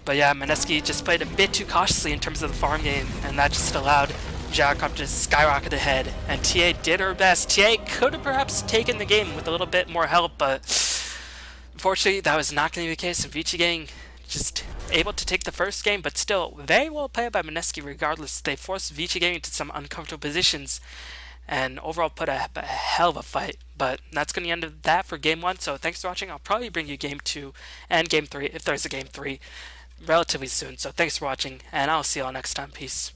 [SPEAKER 1] But yeah, Mineski just played a bit too cautiously in terms of the farm game, and that just allowed Gyrocopter to skyrocket ahead. And TA did her best. TA could have perhaps taken the game with a little bit more help, but unfortunately that was not going to be the case. And Vici-Gaming just able to take the first game, but still very well played by Mineski regardless. They forced Vici-Gaming to some uncomfortable positions and overall put a hell of a fight. But that's going to end of that for game 1. So thanks for watching. I'll probably bring you game 2 and game 3, if there's a game 3, relatively soon. So thanks for watching, and I'll see you all next time. Peace.